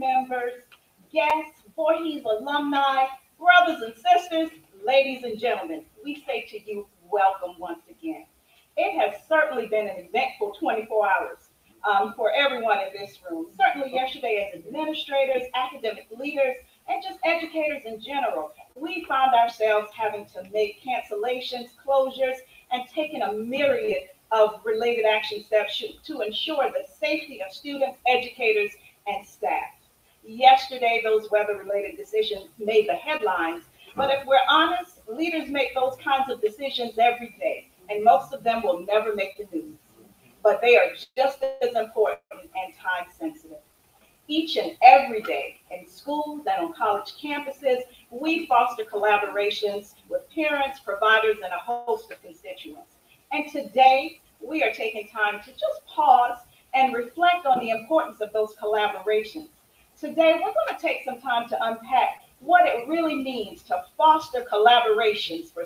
members, guests, Voorhees alumni, brothers and sisters, ladies and gentlemen, we say to you, welcome once again. It has certainly been an eventful 24 hours for everyone in this room. Certainly yesterday as administrators, academic leaders, and just educators in general, we found ourselves having to make cancellations, closures, and taking a myriad of related action steps to ensure the safety of students, educators, and staff. Yesterday, those weather-related decisions made the headlines, but if we're honest, leaders make those kinds of decisions every day, and most of them will never make the news. But they are just as important and time-sensitive. Each and every day in schools and on college campuses, we foster collaborations with parents, providers, and a host of constituents. And today, we are taking time to just pause and reflect on the importance of those collaborations. Today, we're going to take some time to unpack what it really means to foster collaborations for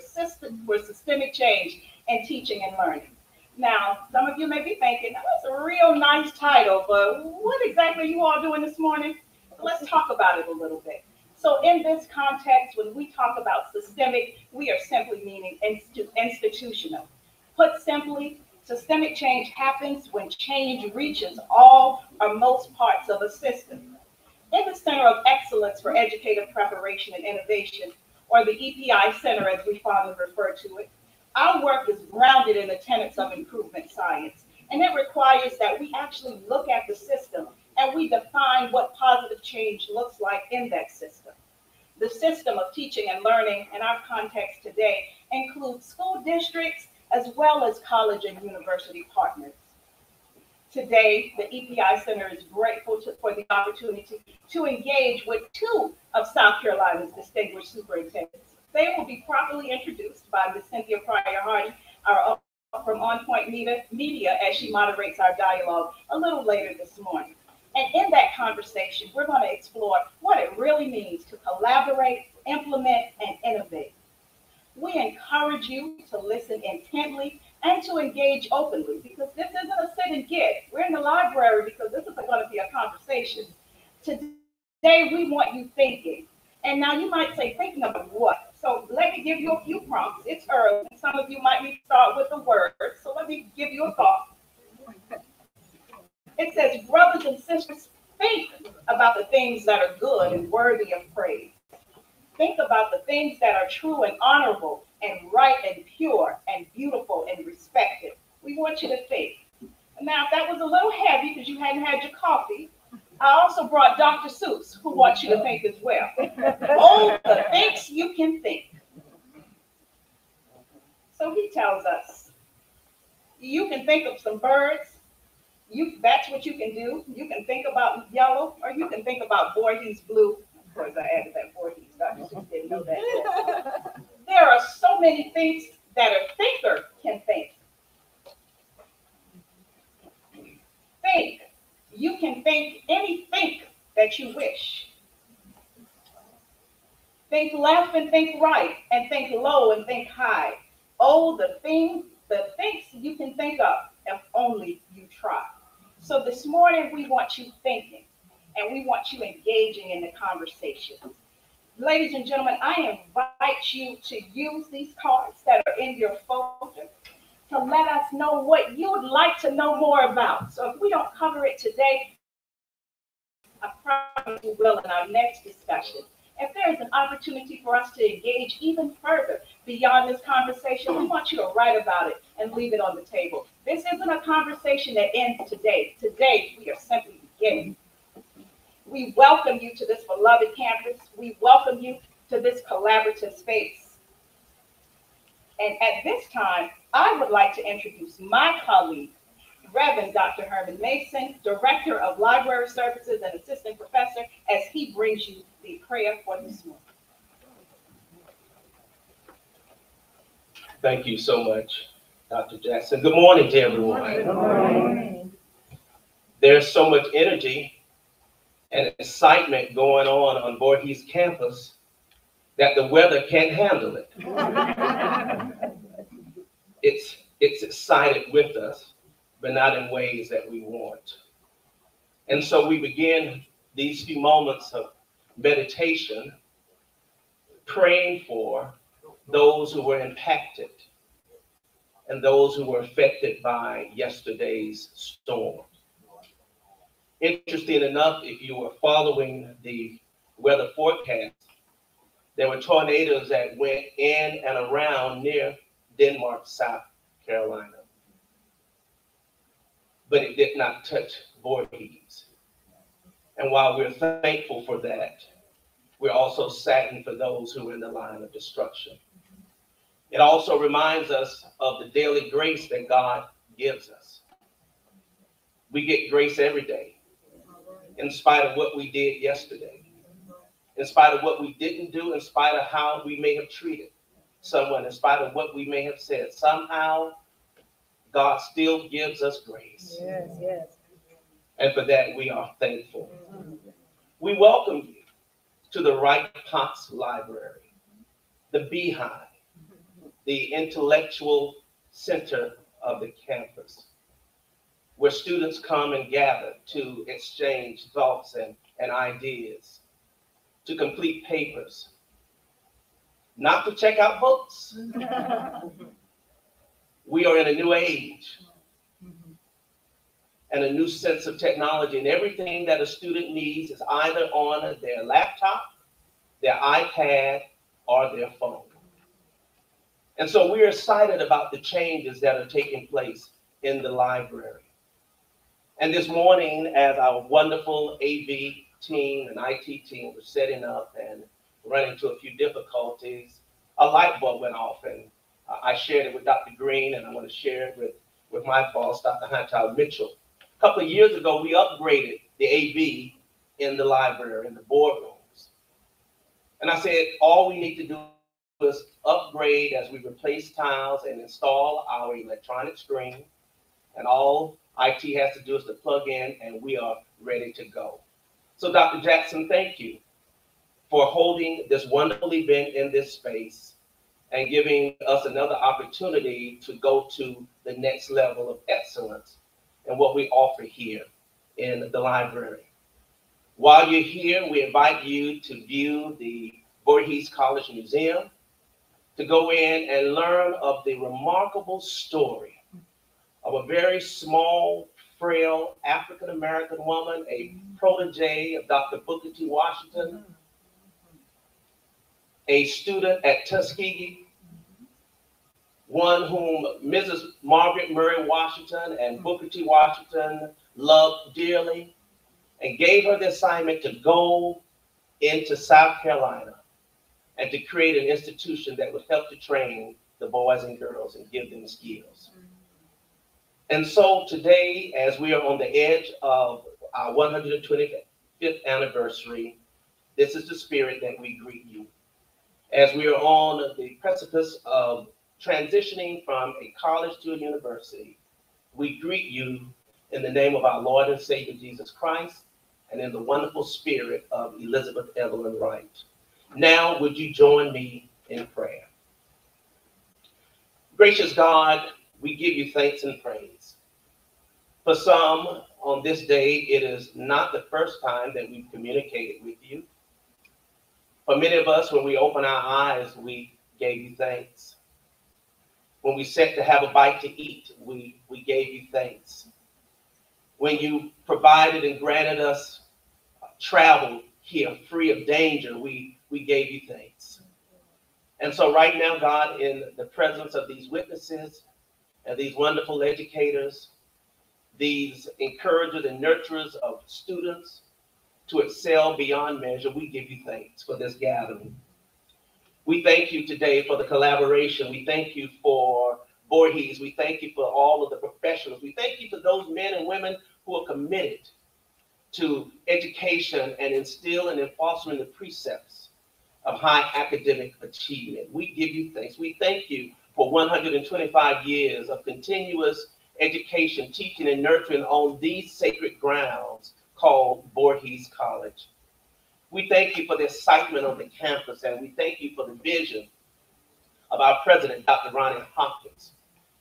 systemic change in teaching and learning. Now, some of you may be thinking, that's a real nice title, but what exactly are you all doing this morning? Let's talk about it a little bit. So in this context, when we talk about systemic, we are simply meaning institutional. Put simply, systemic change happens when change reaches all or most parts of a system. In the Center of Excellence for Educative Preparation and Innovation, or the EPI Center as we fondly refer to it, our work is grounded in the tenets of improvement science, and it requires that we actually look at the system and we define what positive change looks like in that system. The system of teaching and learning in our context today includes school districts as well as college and university partners. Today, the EPI Center is grateful for the opportunity to engage with two of South Carolina's distinguished superintendents. They will be properly introduced by Ms. Cynthia Pryor-Hardy, from On Point Media, as she moderates our dialogue a little later this morning. And in that conversation, we're going to explore what it really means to collaborate, implement, and innovate. We encourage you to listen intently and to engage openly, because this isn't a sit and get. We're in the library because this isn't going to be a conversation. Today, we want you thinking. And now you might say, thinking about what? So let me give you a few prompts. It's early. Some of you might need to start with the word. So let me give you a thought. It says, brothers and sisters, think about the things that are good and worthy of praise. Think about the things that are true and honorable and right and pure and beautiful and respected. We want you to think. Now, if that was a little heavy because you hadn't had your coffee, I also brought Dr. Seuss, who wants you to think as well. Oh, the things you can think. So he tells us, you can think of some birds. That's what you can do. You can think about yellow, or you can think about Voorhees blue. Of course, I added that Voorhees. Dr. Seuss didn't know that. There are so many things that a thinker can think. Think. You can think anything that you wish. Think left and think right, and think low and think high. Oh, the things you can think of if only you try. So this morning we want you thinking, and we want you engaging in the conversation. Ladies and gentlemen, I invite you to use these cards that are in your folder to let us know what you would like to know more about. So if we don't cover it today, I promise we will in our next discussion. If there is an opportunity for us to engage even further beyond this conversation, we want you to write about it and leave it on the table. This isn't a conversation that ends today. Today, we are simply beginning. We welcome you to this beloved campus. We welcome you to this collaborative space. And at this time, I would like to introduce my colleague, Reverend Dr. Herman Mason, Director of Library Services and Assistant Professor, as he brings you the prayer for this morning. Thank you so much, Dr. Jackson. Good morning to everyone. Good morning. There's so much energy and excitement going on Voorhees campus that the weather can't handle it. It's excited with us, but not in ways that we want. And so we begin these few moments of meditation, praying for those who were impacted and those who were affected by yesterday's storm. Interesting enough, if you were following the weather forecast, there were tornadoes that went in and around near Denmark, South Carolina. But it did not touch Voorhees. And while we're thankful for that, we're also saddened for those who are in the line of destruction. It also reminds us of the daily grace that God gives us. We get grace every day, in spite of what we did yesterday, in spite of what we didn't do, in spite of how we may have treated someone, in spite of what we may have said. Somehow, God still gives us grace. Yes, yes. And for that, we are thankful. We welcome you to the Wright Potts Library, the Beehive, the intellectual center of the campus, where students come and gather to exchange thoughts and ideas, to complete papers, not to check out books. We are in a new age and a new sense of technology, and everything that a student needs is either on their laptop, their iPad, or their phone. And so we're excited about the changes that are taking place in the library. And this morning, as our wonderful AV team and IT team were setting up and running into a few difficulties, a light bulb went off, and I shared it with Dr. Green, and I want to share it with my boss, Dr. Hunter Mitchell. A couple of years ago, we upgraded the AV in the library, in the boardrooms. And I said, all we need to do is upgrade as we replace tiles and install our electronic screen. And all IT has to do is to plug in, and we are ready to go. So Dr. Jackson, thank you for holding this wonderful event in this space and giving us another opportunity to go to the next level of excellence in what we offer here in the library. While you're here, we invite you to view the Voorhees College Museum, to go in and learn of the remarkable story of a very small, frail African-American woman, a protege of Dr. Booker T. Washington, a student at Tuskegee, one whom Mrs. Margaret Murray Washington and Booker T. Washington loved dearly, and gave her the assignment to go into South Carolina and to create an institution that would help to train the boys and girls and give them skills. And so today, as we are on the edge of our 125th anniversary, this is the spirit that we greet you. As we are on the precipice of transitioning from a college to a university, we greet you in the name of our Lord and Savior Jesus Christ and in the wonderful spirit of Elizabeth Evelyn Wright. Now, would you join me in prayer? Gracious God, we give you thanks and praise. For some, on this day, it is not the first time that we've communicated with you. For many of us, when we open our eyes, we gave you thanks. When we sat to have a bite to eat, we gave you thanks. When you provided and granted us travel here free of danger, we gave you thanks. And so right now, God, in the presence of these witnesses and these wonderful educators, these encouragers and nurturers of students to excel beyond measure, we give you thanks for this gathering. We thank you today for the collaboration. We thank you for Voorhees. We thank you for all of the professionals. We thank you for those men and women who are committed to education and instilling and fostering the precepts of high academic achievement. We give you thanks. We thank you for 125 years of continuous education, teaching, and nurturing on these sacred grounds called Voorhees College. We thank you for the excitement on the campus, and we thank you for the vision of our president, Dr. Ronnie Hopkins.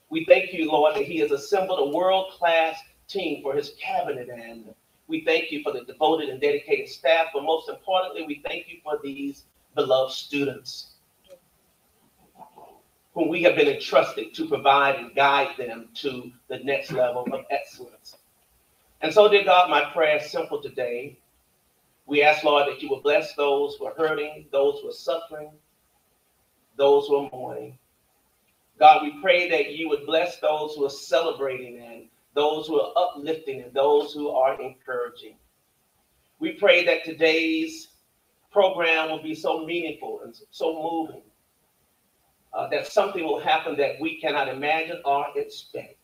We thank you, Lord, that he has assembled a world-class team for his cabinet and We thank you for the devoted and dedicated staff, but most importantly, we thank you for these beloved students whom we have been entrusted to provide and guide them to the next level of excellence. And so, dear God, my prayer is simple today. We ask, Lord, that you will bless those who are hurting, those who are suffering, those who are mourning. God, we pray that you would bless those who are celebrating and those who are uplifting and those who are encouraging. We pray that today's program will be so meaningful and so moving, that something will happen that we cannot imagine or expect.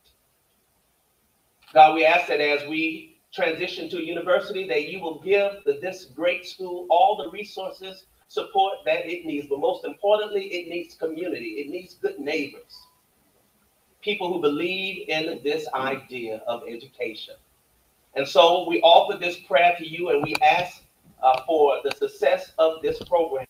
God, we ask that as we transition to university, that you will give this great school all the resources, support that it needs. But most importantly, it needs community. It needs good neighbors, people who believe in this idea of education. And so we offer this prayer to you, and we ask for the success of this program.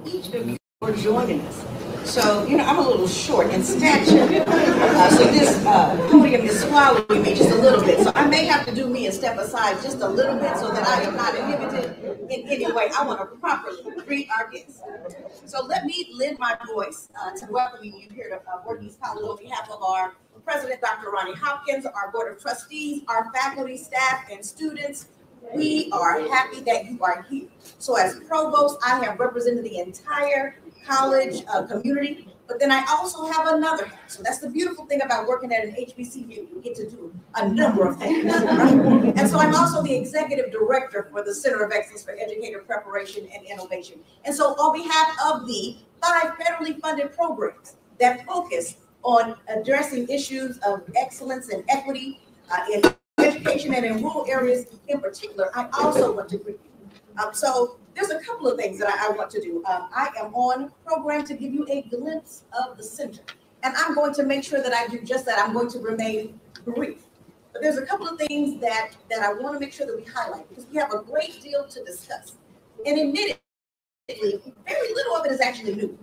Each of you for joining us. So, I'm a little short in stature. So this podium is swallowing me just a little bit. So I may have to do me and step aside just a little bit so that I am not inhibited in any way. I want to properly greet our guests. So let me lend my voice to welcoming you here to Workings College on behalf of our President, Dr. Ronnie Hopkins, our Board of Trustees, our faculty, staff, and students. We are happy that you are here. So as provost, I have represented the entire college community, but then I also have another hat. So that's the beautiful thing about working at an HBCU. You get to do a number of things, right? And so I'm also the executive director for the Center of Excellence for Educator Preparation and Innovation. And so on behalf of the 5 federally funded programs that focus on addressing issues of excellence and equity in education and in rural areas in particular, I also want to greet you. So there's a couple of things that I want to do. I am on program to give you a glimpse of the center, and I'm going to make sure that I do just that. I'm going to remain brief. But there's a couple of things that I want to make sure that we highlight because we have a great deal to discuss. And admittedly, very little of it is actually new,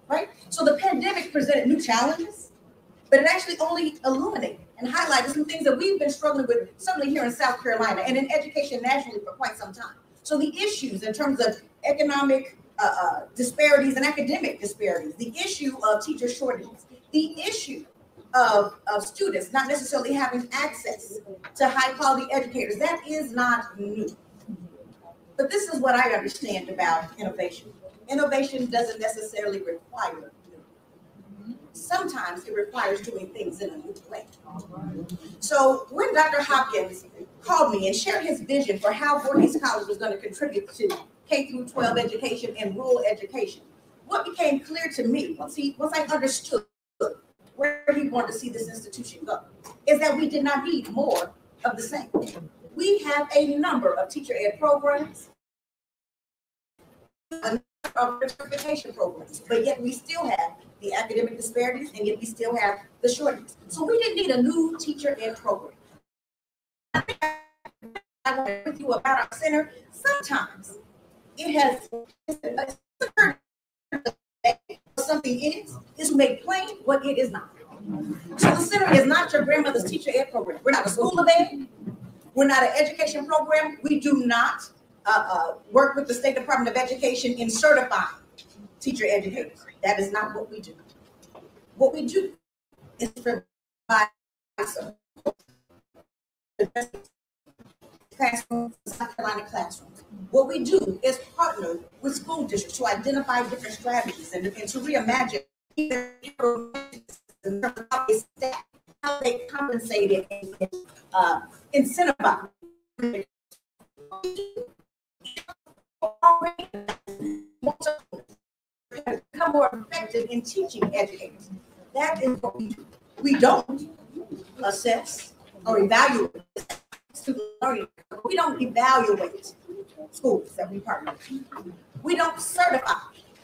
right? So the pandemic presented new challenges, but it actually only illuminated and highlighted some things that we've been struggling with, certainly here in South Carolina and in education nationally for quite some time. So the issues in terms of economic disparities and academic disparities, the issue of teacher shortages, the issue of students not necessarily having access to high quality educators, that is not new. But this is what I understand about innovation. Innovation doesn't necessarily require new. Sometimes it requires doing things in a new way. So when Dr. Hopkins called me and shared his vision for how Voorhees College was going to contribute to K-12 education and rural education, what became clear to me once I understood where he wanted to see this institution go, is that we did not need more of the same. We have a number of teacher ed programs, a of certification programs, but yet we still have the academic disparities, and yet we still have the shortages. So we didn't need a new teacher ed program. I want to with you about our center. Sometimes it has something is to make plain what it is not. So the center is not your grandmother's teacher ed program. We're not a school of ed. We're not an education program. We do not work with the State Department of Education in certifying teacher educators. That is not what we do. What we do is provide classrooms, South Carolina classrooms. What we do is partner with school districts to identify different strategies and to reimagine how they compensate and incentivize. Become more effective in teaching educators. That is what we do. We don't assess or evaluate student learning. We don't evaluate schools that we partner with. We don't certify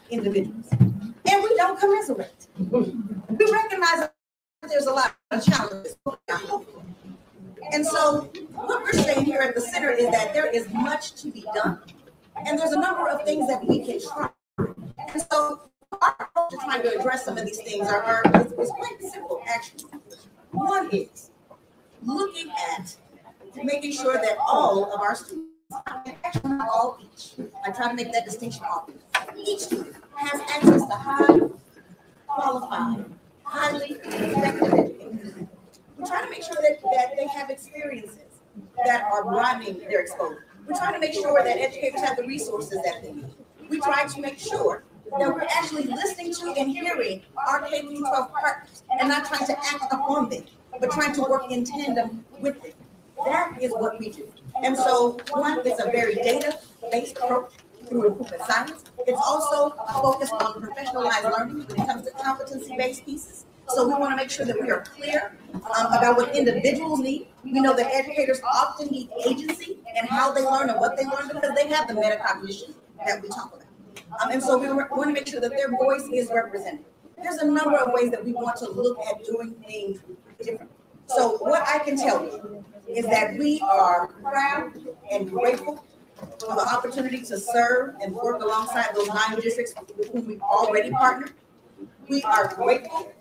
individuals. And we don't commiserate. We recognize that there's a lot of challenges. And so what we're saying here at the center is that there is much to be done. And there's a number of things that we can try. And so our approach to trying to address some of these things is quite simple, actually. One is looking at making sure that all of our students, actually not all each, I try to make that distinction often, each student has access to highly qualified, highly effective education. We're trying to make sure that they have experiences that are broadening their exposure. We're trying to make sure that educators have the resources that they need. We try to make sure that we're actually listening to and hearing our K-12 partners and not trying to act upon them, but trying to work in tandem with them. That is what we do. And so, one, it's a very data-based approach through improvement science. It's also a focus on professionalized learning when it comes to competency-based pieces. So we want to make sure that we are clear about what individuals need. We know that educators often need agency and how they learn and what they learn because they have the metacognition that we talk about. And so we want to make sure that their voice is represented. There's a number of ways that we want to look at doing things differently. So what I can tell you is that we are proud and grateful for the opportunity to serve and work alongside those 9 districts with whom we've already partnered. We are grateful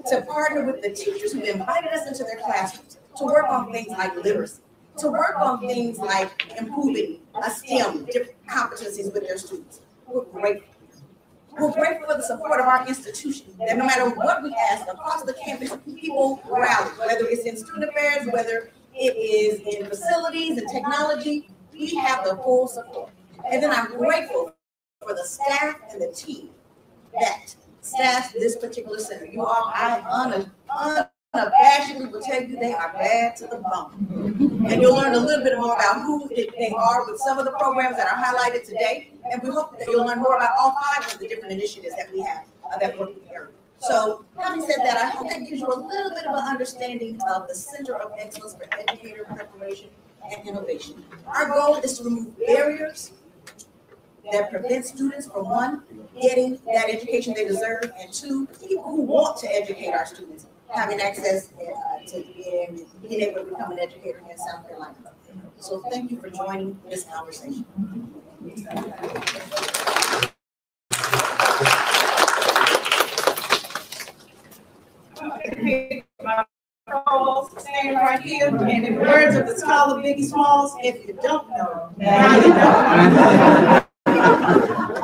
to partner with the teachers who invited us into their classrooms to work on things like literacy, to work on things like improving STEM different competencies with their students. We're grateful. We're grateful for the support of our institution, that no matter what we ask across the campus, people rally, whether it's in student affairs, whether it is in facilities and technology, we have the full support. And then I'm grateful for the staff and the team that staff this particular center. You all, I unabashedly will tell you they are bad to the bone. And you'll learn a little bit more about who they are with some of the programs that are highlighted today. And we hope that you'll learn more about all 5 of the different initiatives that we have that work in the area. So having said that, I hope that gives you a little bit of an understanding of the Center of Excellence for Educator Preparation and Innovation. Our goal is to remove barriers that prevent students from, 1, getting that education they deserve, and 2, people who want to educate our students having access to being able to become an educator in South Carolina. So thank you for joining this conversation. My co-host standing right here, and in the words of the scholar Biggie Smalls, if you don't know, now you know.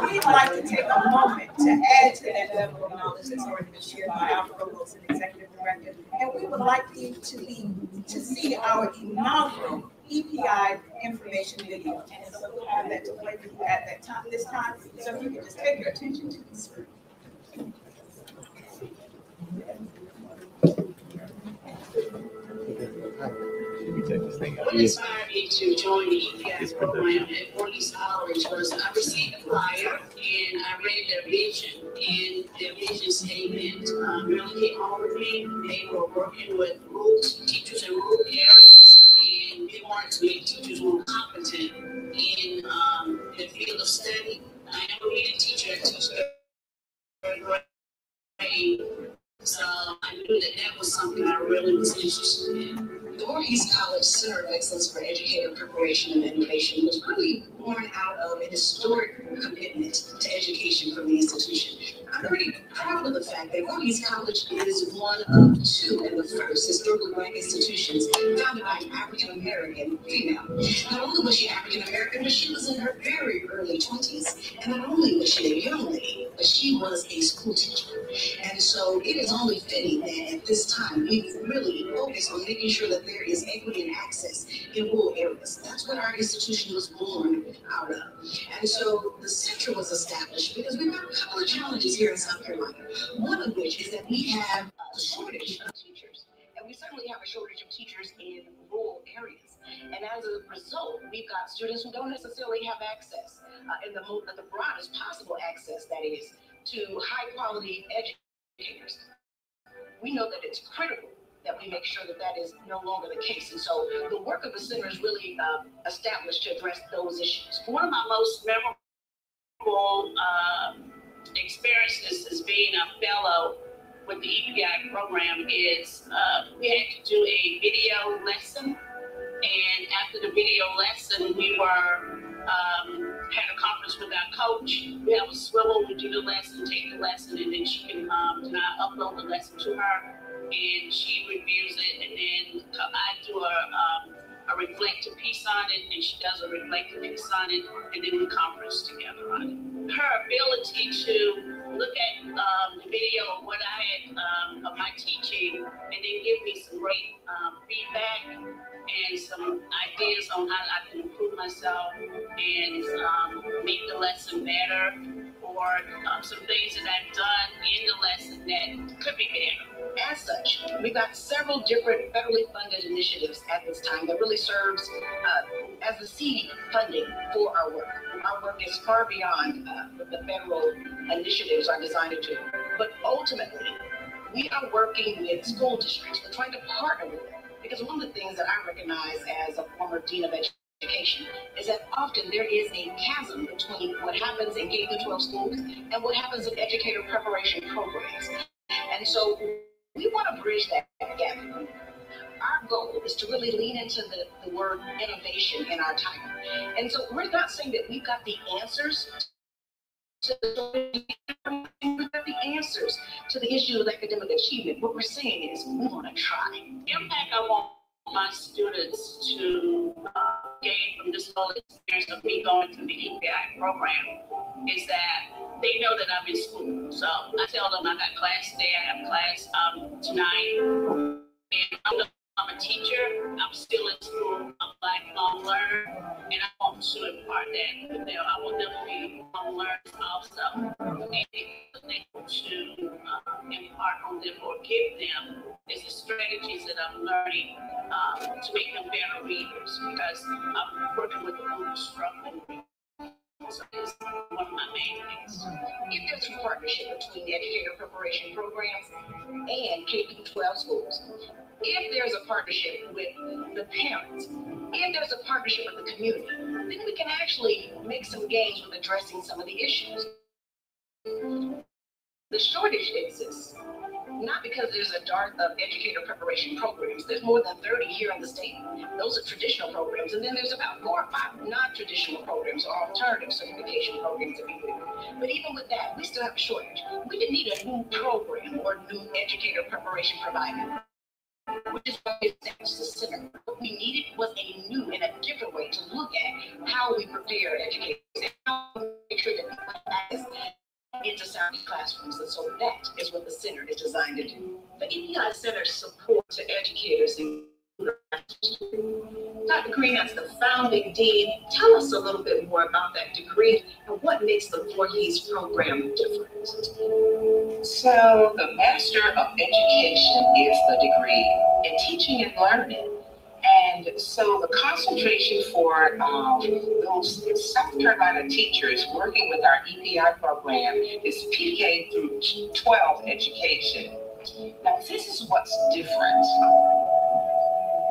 We'd like to take a moment to add to that level of knowledge that's already been shared by our provost and executive director, and we would like you to see our inaugural EPI information video. And so we'll have that to play for you at this time. So if you can just take your attention to the screen. What inspired me to join the EPI program at Northeast College was I received a flyer and I read their vision, and their vision statement really hit home with me. They were working with teachers in rural areas, and they wanted to make teachers more competent in the field of study. I am a reading teacher teach third grade. So I knew that that was something I really was interested in. The Voorhees College Center of Excellence for Educator Preparation and Innovation was really born out of a historic commitment to education from the institution. I'm pretty proud of the fact that Voorhees College is one of two and the first historically black institutions founded by an African American female. Not only was she African American, but she was in her very early 20s. And not only was she a young lady, but she was a school teacher. And so it is only fitting that at this time we really focus on making sure that there is equity and access in rural areas. That's what our institution was born out of. And so the center was established because we've got a couple of challenges here in South Carolina. One of which is that we have a shortage of teachers. And we certainly have a shortage of teachers in rural areas. And as a result, we've got students who don't necessarily have access, in the broadest possible access, that is, to high quality educators. We know that it's critical that we make sure that that is no longer the case. And so the work of the center is really established to address those issues. One of my most memorable experiences as being a fellow with the EPI program is we had to do a video lesson. And after the video lesson, we were had a conference with our coach. We have a swivel, we do the lesson, take the lesson, and then she can upload the lesson to her, and she reviews it, and then I do a reflective piece on it, and she does a reflective piece on it, and then we conference together on it. Her ability to look at the video of what I had of my teaching, and then give me some great feedback and some ideas on how I can improve myself and make the lesson better, or some things that I've done in the lesson that could be better. As such, we've got several different federally funded initiatives at this time that really serves as the seed funding for our work. Our work is far beyond what the federal initiatives are designed to do. But ultimately, we are working with school districts. We're trying to partner with them. Because one of the things that I recognize as a former dean of education is that often there is a chasm between what happens in K-12 schools and what happens in educator preparation programs. And so we want to bridge that gap. Our goal is to really lean into the word innovation in our title. And so we're not saying that we've got the answers to the issue of academic achievement. What we're saying is we want to try. The impact I want my students to gain from this whole experience of me going through the EPI program is that they know that I'm in school. So I tell them I got class today, I have class tonight, and I'm a teacher, I'm still in school, I'm a lifelong learner, and I want to impart that with them. I want them to be lifelong learners also. Anything to impart on them or give them is the strategies that I'm learning to make them better readers, because I'm working with the who struggling readers. So it's one of my main things. If there's a partnership between the educator preparation programs and K-12 schools, if there's a partnership with the parents, if there's a partnership with the community, then we can actually make some gains with addressing some of the issues. The shortage exists, not because there's a dearth of educator preparation programs. There's more than 30 here in the state. Those are traditional programs. And then there's about 4 or 5 non-traditional programs or alternative certification programs, if you will. But even with that, we still have a shortage. We didn't need a new program or new educator preparation provider, which is why we established the center. What we needed was a new and a different way to look at how we prepare educators and how we make sure that we put access into sound classrooms. And so that is what the center is designed to do. The EPI Center support to educators in Dr. Green, as the founding dean, tell us a little bit more about that degree and what makes the Voorhees program different. So the Master of Education is the degree in teaching and learning. And so the concentration for those South Carolina teachers working with our EPI program is PK through 12 education. Now this is what's different.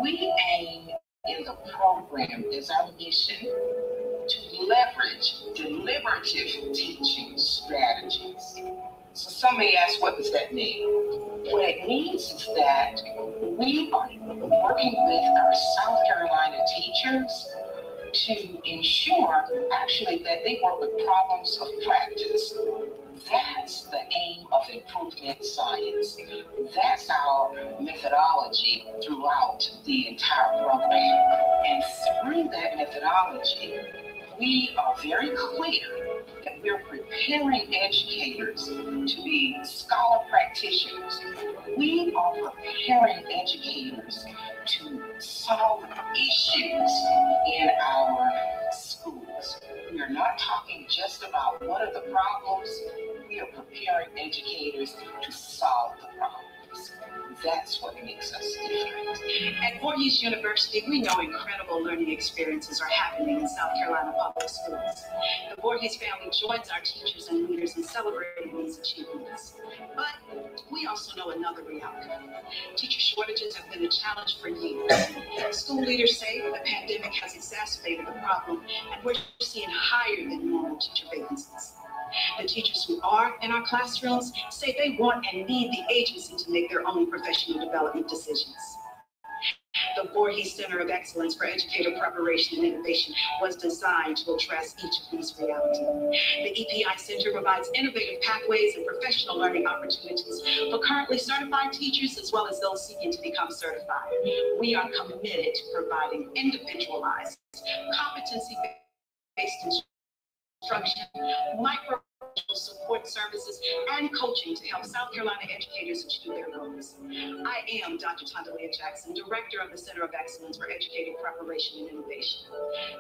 We aim in the program is our mission to leverage deliberative teaching strategies. So some may ask, what does that mean? What it means is that we are working with our South Carolina teachers to ensure actually that they work with problems of practice. That's the aim of improvement science. That's our methodology throughout the entire program. And through that methodology, we are very clear that we're preparing educators to be scholar practitioners. We are preparing educators to solve issues in our schools. We are not talking just about what are the problems. We are preparing educators to solve the problems. That's what makes us different. At Voorhees University, we know incredible learning experiences are happening in South Carolina public schools. The Voorhees family joins our teachers and leaders in celebrating these achievements. But we also know another reality. Teacher shortages have been a challenge for years. School leaders say the pandemic has exacerbated the problem, and we're seeing higher than normal teacher vacancies. The teachers who are in our classrooms say they want and need the agency to make their own professional development decisions. The Voorhees Center of Excellence for Educator Preparation and Innovation was designed to address each of these realities. The EPI Center provides innovative pathways and professional learning opportunities for currently certified teachers as well as those seeking to become certified. We are committed to providing individualized, competency-based instruction, micro support services, and coaching to help South Carolina educators achieve their goals. I am Dr. Tondalia Jackson, Director of the Center of Excellence for Educator Preparation and Innovation.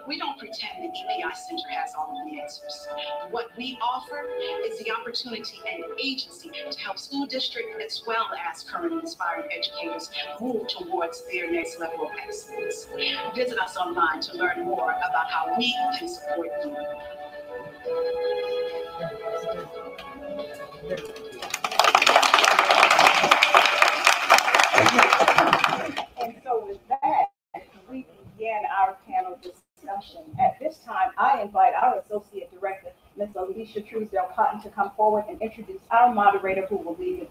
We don't pretend the EPI Center has all of the answers. What we offer is the opportunity and agency to help school districts as well as current and aspiring educators move towards their next level of excellence. Visit us online to learn more about how we can support you. And so with that, we begin our panel discussion. At this time, I invite our Associate Director, Ms. Alicia Truesdale Cotton, to come forward and introduce our moderator who will lead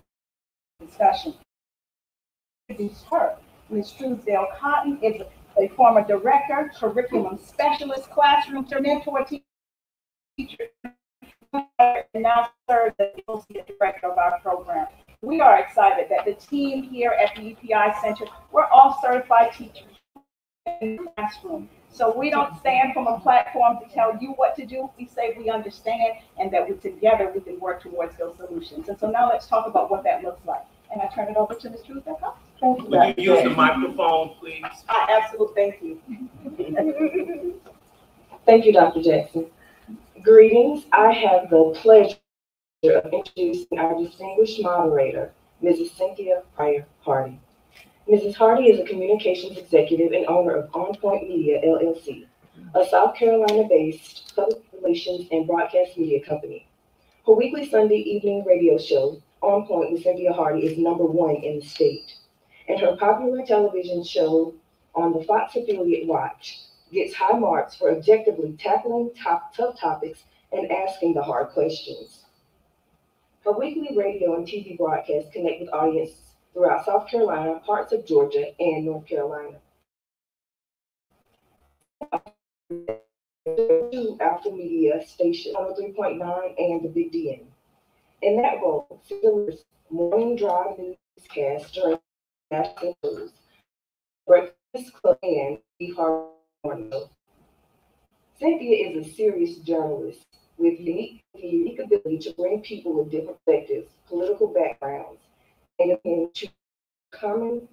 the discussion. Introduce her. Ms. Truesdale Cotton is a former director, curriculum specialist, classroom mentor teacher, and now serves as the Associate Director of our program. We are excited that the team here at the EPI Center, we're all certified teachers in the classroom. So we don't stand from a platform to tell you what to do. We say we understand and that together we can work towards those solutions. And so now let's talk about what that looks like. And I turn it over to Ms. Truesdale. Thank you. Would you use the microphone, please? Absolutely. Thank you. Thank you, Dr. Jackson. Greetings. I have the pleasure of introducing our distinguished moderator, Mrs. Cynthia Pryor Hardy. Mrs. Hardy is a communications executive and owner of On Point Media, LLC, a South Carolina-based public relations and broadcast media company. Her weekly Sunday evening radio show, On Point with Cynthia Hardy, is #1 in the state. And her popular television show on the Fox affiliate Watch gets high marks for objectively tackling tough topics and asking the hard questions. Her weekly radio and TV broadcasts connect with audiences throughout South Carolina, parts of Georgia, and North Carolina. Two Alpha Media station, 103.9 and the Big DN. In that role, she delivers morning drive newscasts during national news, Breakfast Club, and the Hard Morning Show. Cynthia is a serious journalist with the unique ability to bring people with different perspectives, political backgrounds, and into common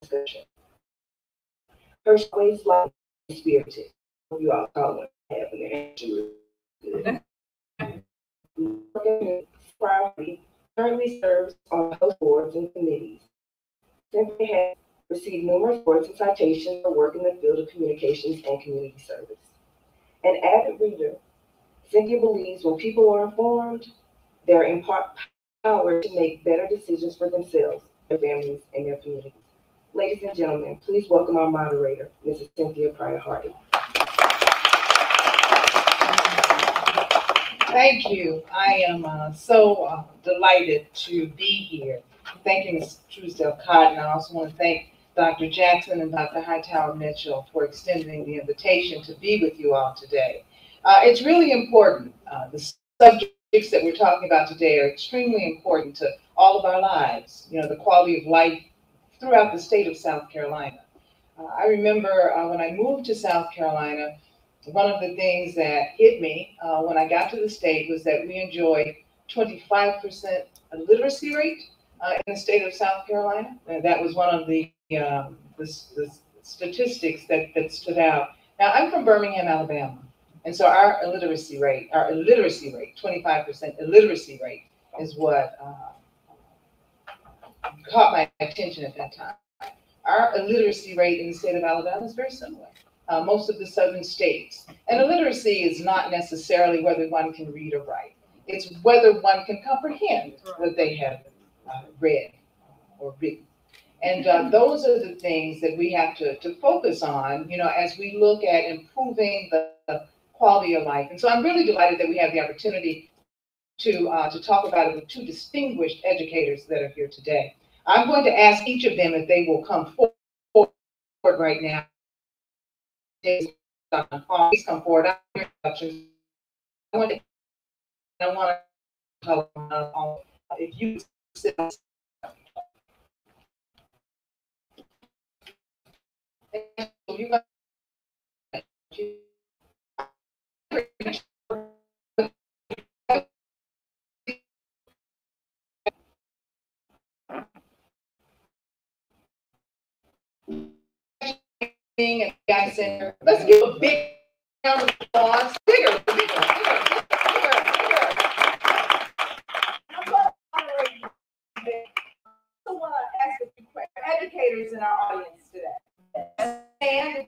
discussion. Her always like spirited. You all call it having currently serves on host boards and committees. Cynthia has received numerous awards and citations for work in the field of communications and community service. An avid reader, Cynthia believes when people are informed, they're empowered to make better decisions for themselves, their families, and their communities. Ladies and gentlemen, please welcome our moderator, Mrs. Cynthia Pryor Hardy. Thank you. I am so delighted to be here. Thank you, Ms. Truesdale Cotton. I also want to thank Dr. Jackson and Dr. Hightower Mitchell for extending the invitation to be with you all today. It's really important. The subjects that we're talking about today are extremely important to all of our lives, you know, the quality of life throughout the state of South Carolina. I remember when I moved to South Carolina, one of the things that hit me when I got to the state was that we enjoyed 25% literacy rate in the state of South Carolina. And that was one of the statistics that stood out. Now, I'm from Birmingham, Alabama. And so our illiteracy rate, 25% illiteracy rate is what caught my attention at that time. Our illiteracy rate in the state of Alabama is very similar. Most of the southern states. And illiteracy is not necessarily whether one can read or write. It's whether one can comprehend what they have read or written. And those are the things that we have to focus on, you know, as we look at improving the quality of life. And so I'm really delighted that we have the opportunity to talk about it with two distinguished educators that are here today. I'm going to ask each of them if they will come forward right now. Please come forward. I want to tell if you sit. Let's give a big round of applause. Bigger, bigger, bigger, bigger, bigger. I want to ask a few questions. Educators in our audience today. And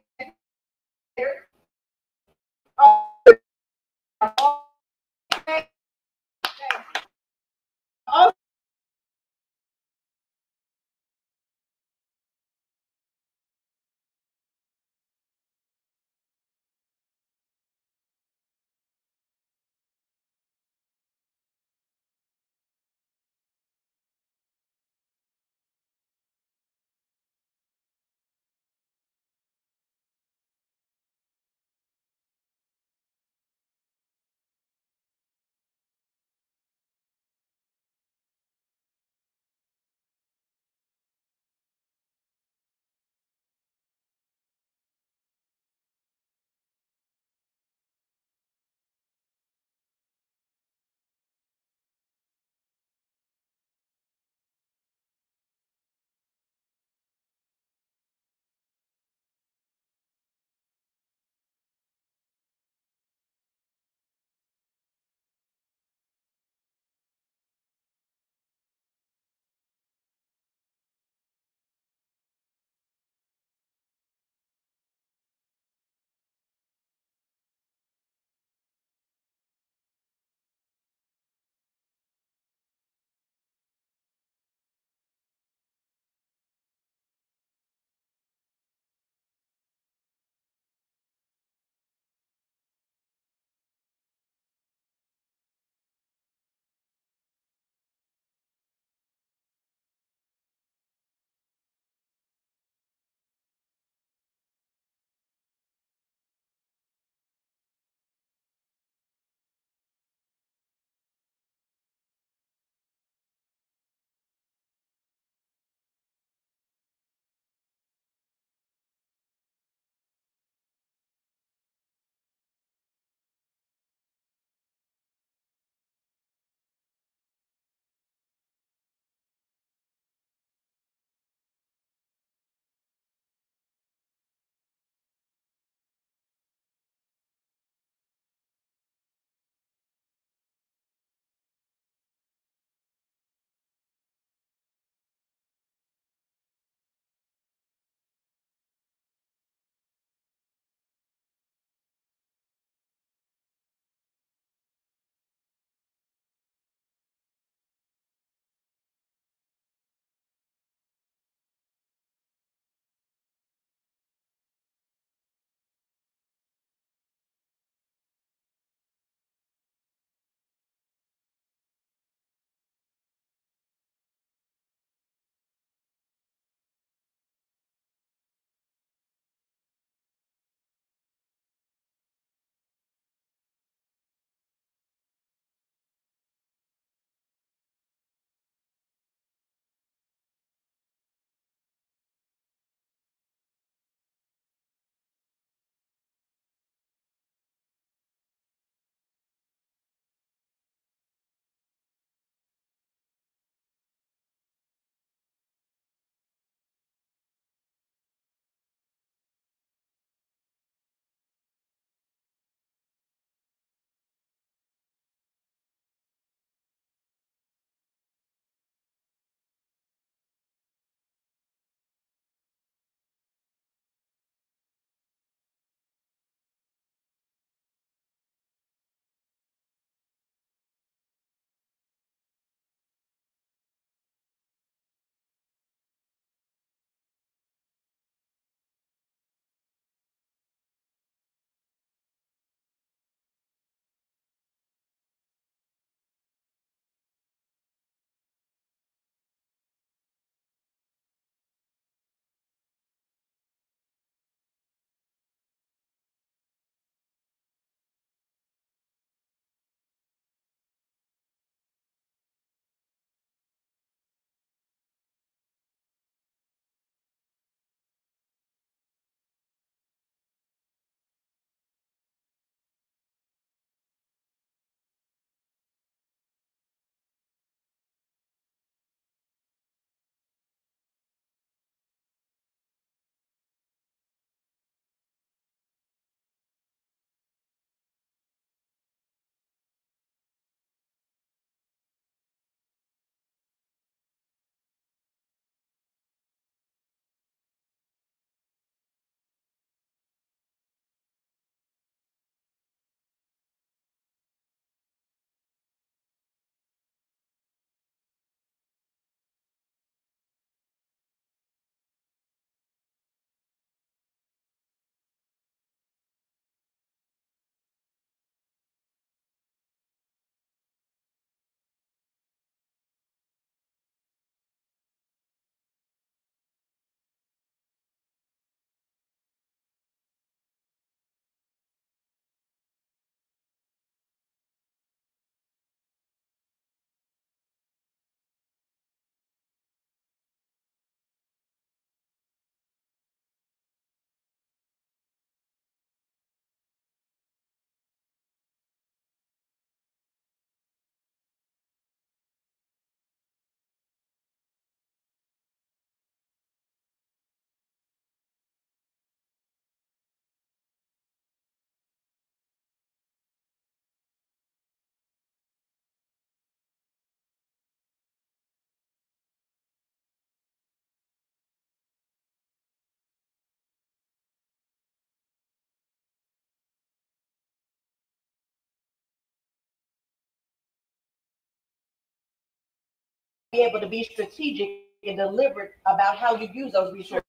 be able to be strategic and deliberate about how you use those resources.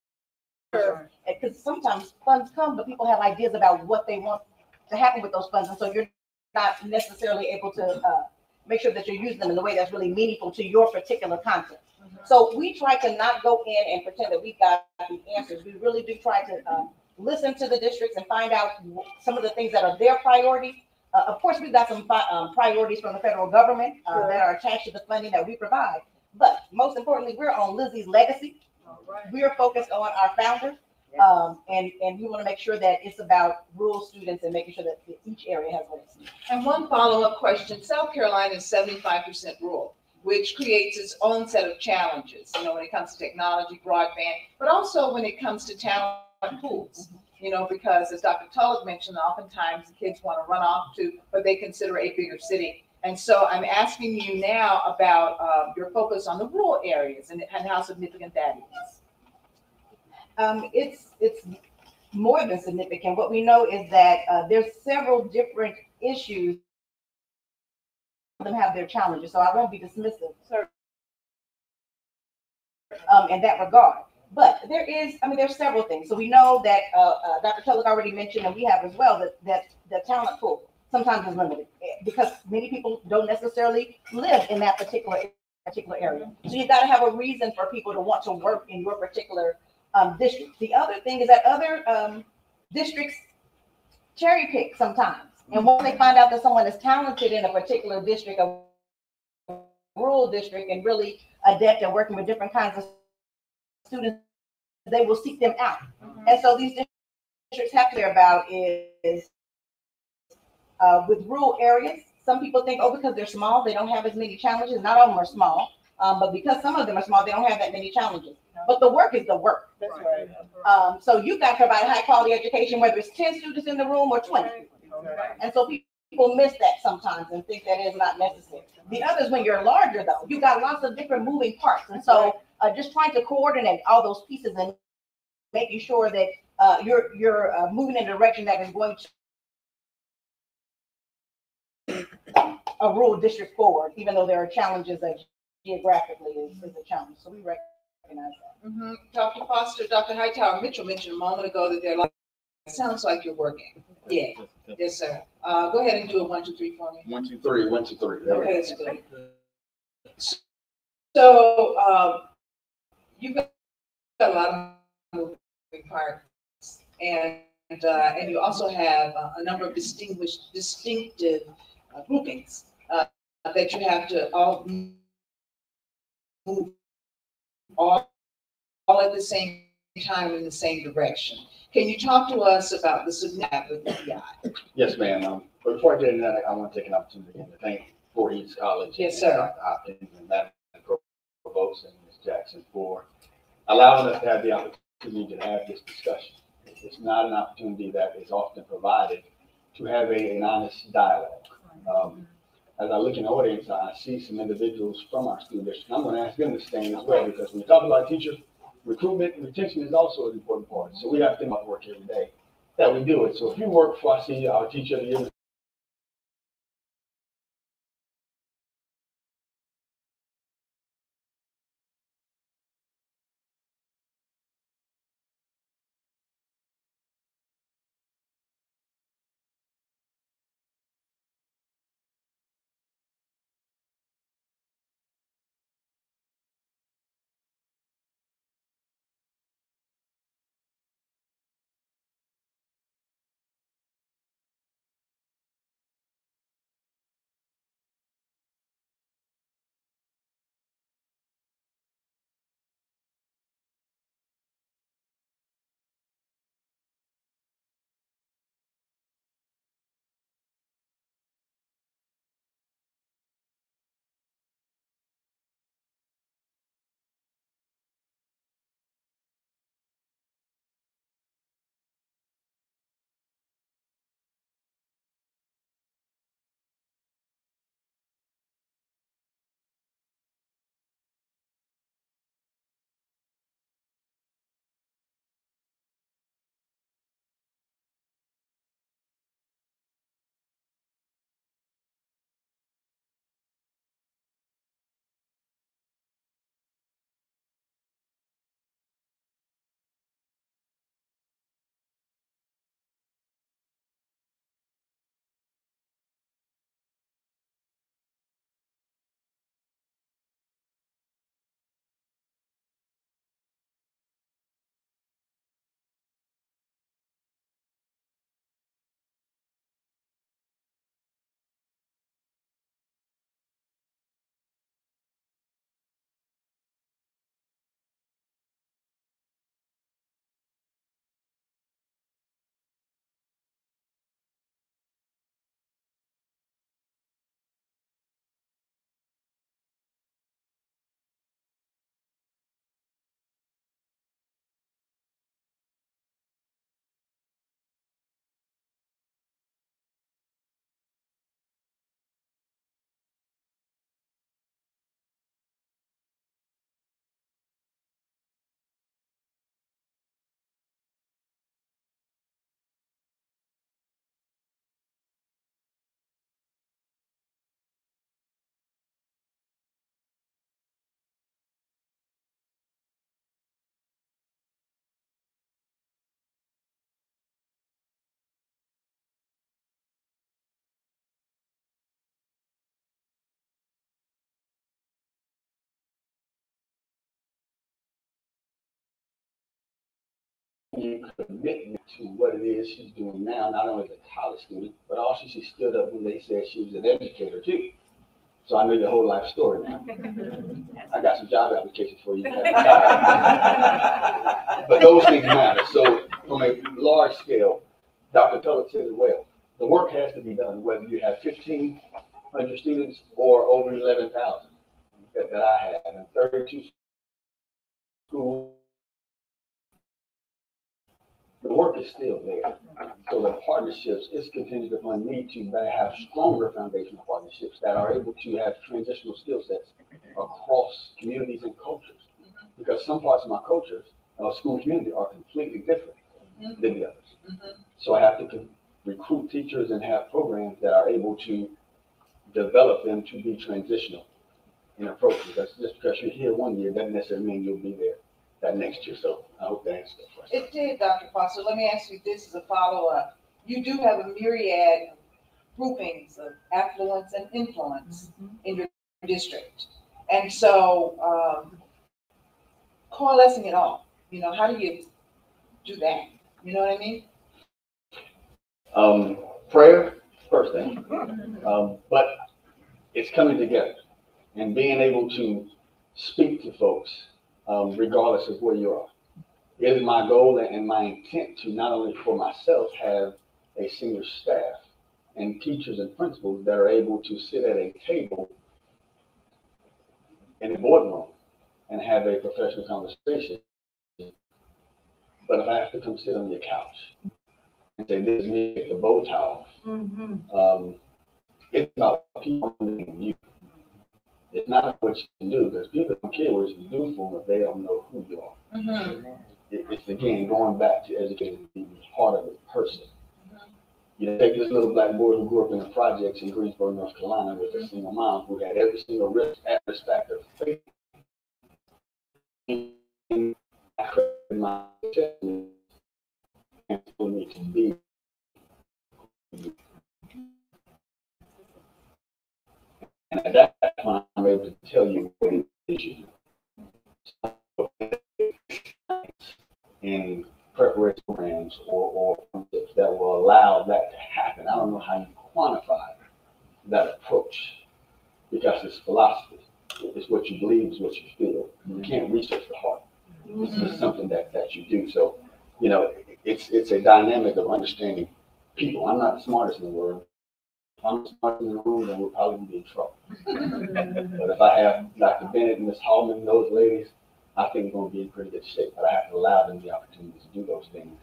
Because sometimes funds come, but people have ideas about what they want to happen with those funds, and so you're not necessarily able to make sure that you're using them in a way that's really meaningful to your particular content. So we try to not go in and pretend that we've got the answers. We really do try to listen to the districts and find out some of the things that are their priorities. Of course, we've got some priorities from the federal government that are attached to the funding that we provide. But most importantly, we're on Lizzie's legacy. We are focused on our founders, and we want to make sure that it's about rural students and making sure that each area has what it needs. And one follow-up question, South Carolina is 75% rural, which creates its own set of challenges, when it comes to technology, broadband, but also when it comes to talent pools, because as Dr. Tulloch mentioned, oftentimes the kids want to run off to what they consider a bigger city. And so I'm asking you now about your focus on the rural areas and how significant that is. It's more than significant. What we know is that there's several different issues. Them have their challenges, so I won't be dismissive in that regard. But there's several things. So we know that Dr. Tulloch already mentioned, and we have as well, that the talent pool sometimes is limited because many people don't necessarily live in that particular area. So you've got to have a reason for people to want to work in your particular district. The other thing is that other districts cherry pick sometimes. And when they find out that someone is talented in a particular district, a rural district, and really adept at working with different kinds of students, they will seek them out. And so these districts have to care about is with rural areas. Some people think, because they're small, they don't have as many challenges. Not all of them are small, but because some of them are small, they don't have that many challenges. But the work is the work. That's right. So you've got to provide high quality education, whether it's 10 students in the room or 20. And so people miss that sometimes and think that is not necessary. The other is when you're larger, though, you've got lots of different moving parts. And so just trying to coordinate all those pieces and making sure that you're moving in a direction that is going to a rural district forward, even though there are challenges that geographically is a challenge. So we recognize that. Dr. Foster, Dr. Hightower Mitchell mentioned a moment ago that it sounds like you're working. Yeah. Yes, sir. Go ahead and do a 1, 2, 3 for me. 1, 2, 3. 1, 2, 3. Okay, that's good. So you've got a lot of moving parts, and you also have a number of distinctive groupings that you have to all move all at the same time in the same direction. Can you talk to us about the significance of EI? Yes, ma'am. But before I get into that, I want to take an opportunity again to thank Voorhees College. Yes, sir. Dr. Hopkins and Madam Provost and Ms. Jackson for allowing us to have the opportunity to have this discussion. It's not an opportunity that is often provided to have an honest dialogue. As I look in the audience, I see some individuals from our school district. I'm going to ask them to stand as well, because when we talk about teacher recruitment and retention is also an important part. So we have to think about work every day that we do it. So if you work for, I see our teacher of the year, commitment to what it is she's doing now, not only as a college student, but also she stood up when they said she was an educator too. So I know your whole life story now. I got some job applications for you. But those things matter. So from a large scale, Dr. Tulloch said it well. The work has to be done, whether you have 1,500 students or over 11,000 that I have, and 32 schools. The work is still there. So the partnerships is contingent upon need to have stronger foundational partnerships that are able to have transitional skill sets across communities and cultures. Because some parts of my cultures, school community, are completely different than the others. So I have to recruit teachers and have programs that are able to develop them to be transitional in approach. Because just because you're here one year doesn't necessarily mean you'll be there that next year. So I hope that answers that question. It did, Dr. Foster. Let me ask you this as a follow-up. You do have a myriad of groupings of affluence and influence in your district. And so coalescing it all, how do you do that? You know what I mean? Prayer, first thing. But it's coming together and being able to speak to folks regardless of where you are. It is my goal and my intent to not only for myself have a senior staff and teachers and principals that are able to sit at a table in a boardroom and have a professional conversation. But if I have to come sit on your couch and say, this is me, get the bow tie off, it's not people than you. It's not what you can do, because people don't care what you do for them if they don't know who you are. It's again going back to educating the heart of a person. You take this little black boy who grew up in the projects in Greensboro, North Carolina, with a single mom who had every single risk factor of faith. My and for me to be. And at that point, I'm able to tell you what it is you do. In preparation programs or concepts that will allow that to happen. I don't know how you quantify that approach, because it's philosophy. It's what you believe, it's what you feel. You can't research the heart. It's just something that you do. So, it's a dynamic of understanding people. I'm not the smartest in the world. If I'm the smartest in the room, then we'll probably be in trouble. But if I have Dr. Bennett and Ms. Hallman, those ladies, I think we're going to be in pretty good shape. But I have to allow them the opportunity to do those things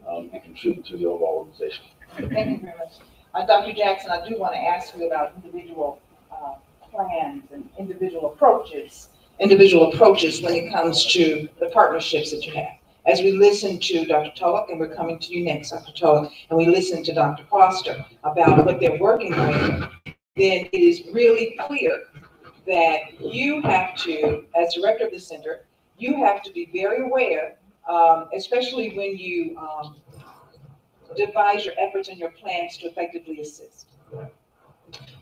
and contribute to the overall organization. Thank you very much. Dr. Jackson, I do want to ask you about individual plans and individual approaches when it comes to the partnerships that you have. As we listen to Dr. Tulloch, and we're coming to you next, Dr. Tulloch, and we listen to Dr. Foster about what they're working with, then it is really clear that you have to, as director of the center, you have to be very aware, especially when you devise your efforts and your plans to effectively assist.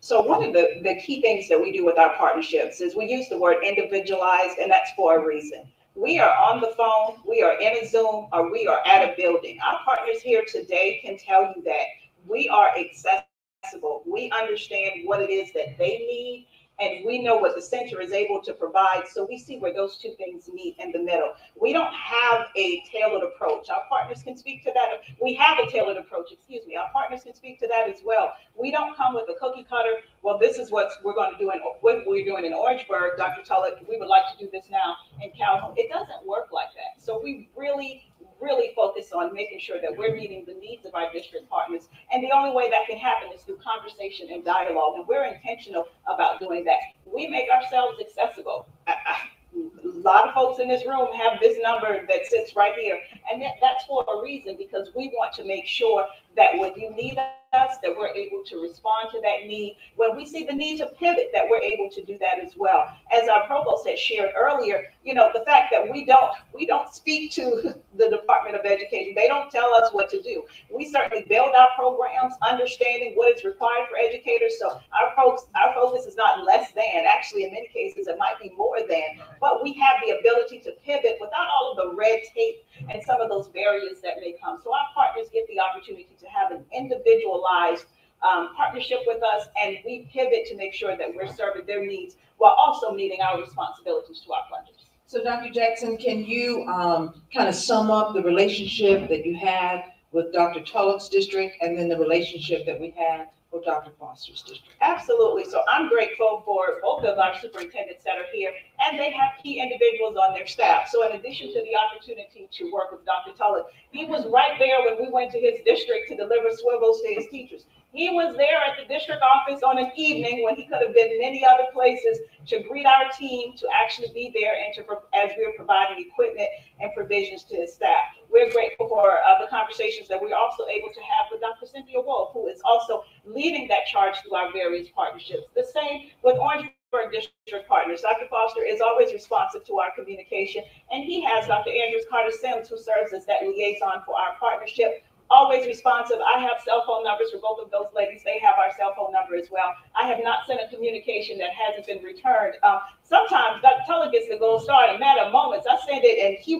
So one of the key things that we do with our partnerships is we use the word individualized, and that's for a reason. We are on the phone, we are in a Zoom, or we are at a building. Our partners here today can tell you that we are accessible. We understand what it is that they need, and we know what the center is able to provide. So we see where those two things meet in the middle. We don't have a tailored approach. Our partners can speak to that. We have a tailored approach, excuse me. Our partners can speak to that as well. We don't come with a cookie cutter. Well, this is what we're going to do, and what we're doing in Orangeburg, Dr. Tulloch, we would like to do this now in Calhoun. It doesn't work like that. So we really focus on making sure that we're meeting the needs of our district partners. And the only way that can happen is through conversation and dialogue. And we're intentional about doing that. We make ourselves accessible. A lot of folks in this room have this number that sits right here. And that's for a reason, because we want to make sure that when you need us, that we're able to respond to that need. When we see the need to pivot, that we're able to do that as well. As our provost had shared earlier, the fact that we don't speak to the Department of Education. They don't tell us what to do. We certainly build our programs, understanding what is required for educators. So our focus is not less than. Actually, in many cases, it might be more than. But we have the ability to pivot without all of the red tape and some of those barriers that may come. So our partners get the opportunity to have an individualized partnership with us, and we pivot to make sure that we're serving their needs while also meeting our responsibilities to our funders. So Dr. Jackson, can you kind of sum up the relationship that you had with Dr. Tulloch's district and then the relationship that we have with Dr. Foster's district? Absolutely. So I'm grateful for both of our superintendents that are here, and they have key individuals on their staff. So in addition to the opportunity to work with Dr. Tulloch, he was right there when we went to his district to deliver swivels to his teachers. He was there at the district office on an evening when he could have been many other places to greet our team, to actually be there and to, as we were providing equipment and provisions to his staff. We're grateful for the conversations that we're also able to have with Dr. Cynthia Wolf, who is also leading that charge through our various partnerships. The same with Orangeburg District partners. Dr. Foster is always responsive to our communication, and he has Dr. Andrews Carter-Sims, who serves as that liaison for our partnership. Always responsive. I have cell phone numbers for both of those ladies. They have our cell phone number as well. I have not sent a communication that hasn't been returned. Sometimes Dr. Tulloch gets the gold star in a matter of moments. I send it and he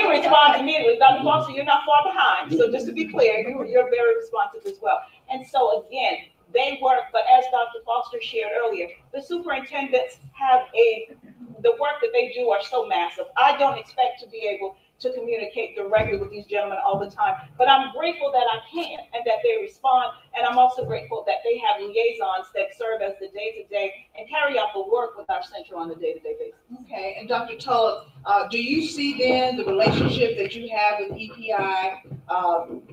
responds immediately. Dr. Foster, you're not far behind. So just to be clear, you're very responsive as well. And so again, they work, but as Dr. Foster shared earlier, the superintendents have the work that they do are so massive. I don't expect to be able to communicate directly with these gentlemen all the time, but I'm grateful that I can and that they respond, and I'm also grateful that they have liaisons that serve as the day-to-day and carry out the work with our center on a day-to-day basis. Okay, and Dr. Tulloch, do you see then the relationship that you have with EPI,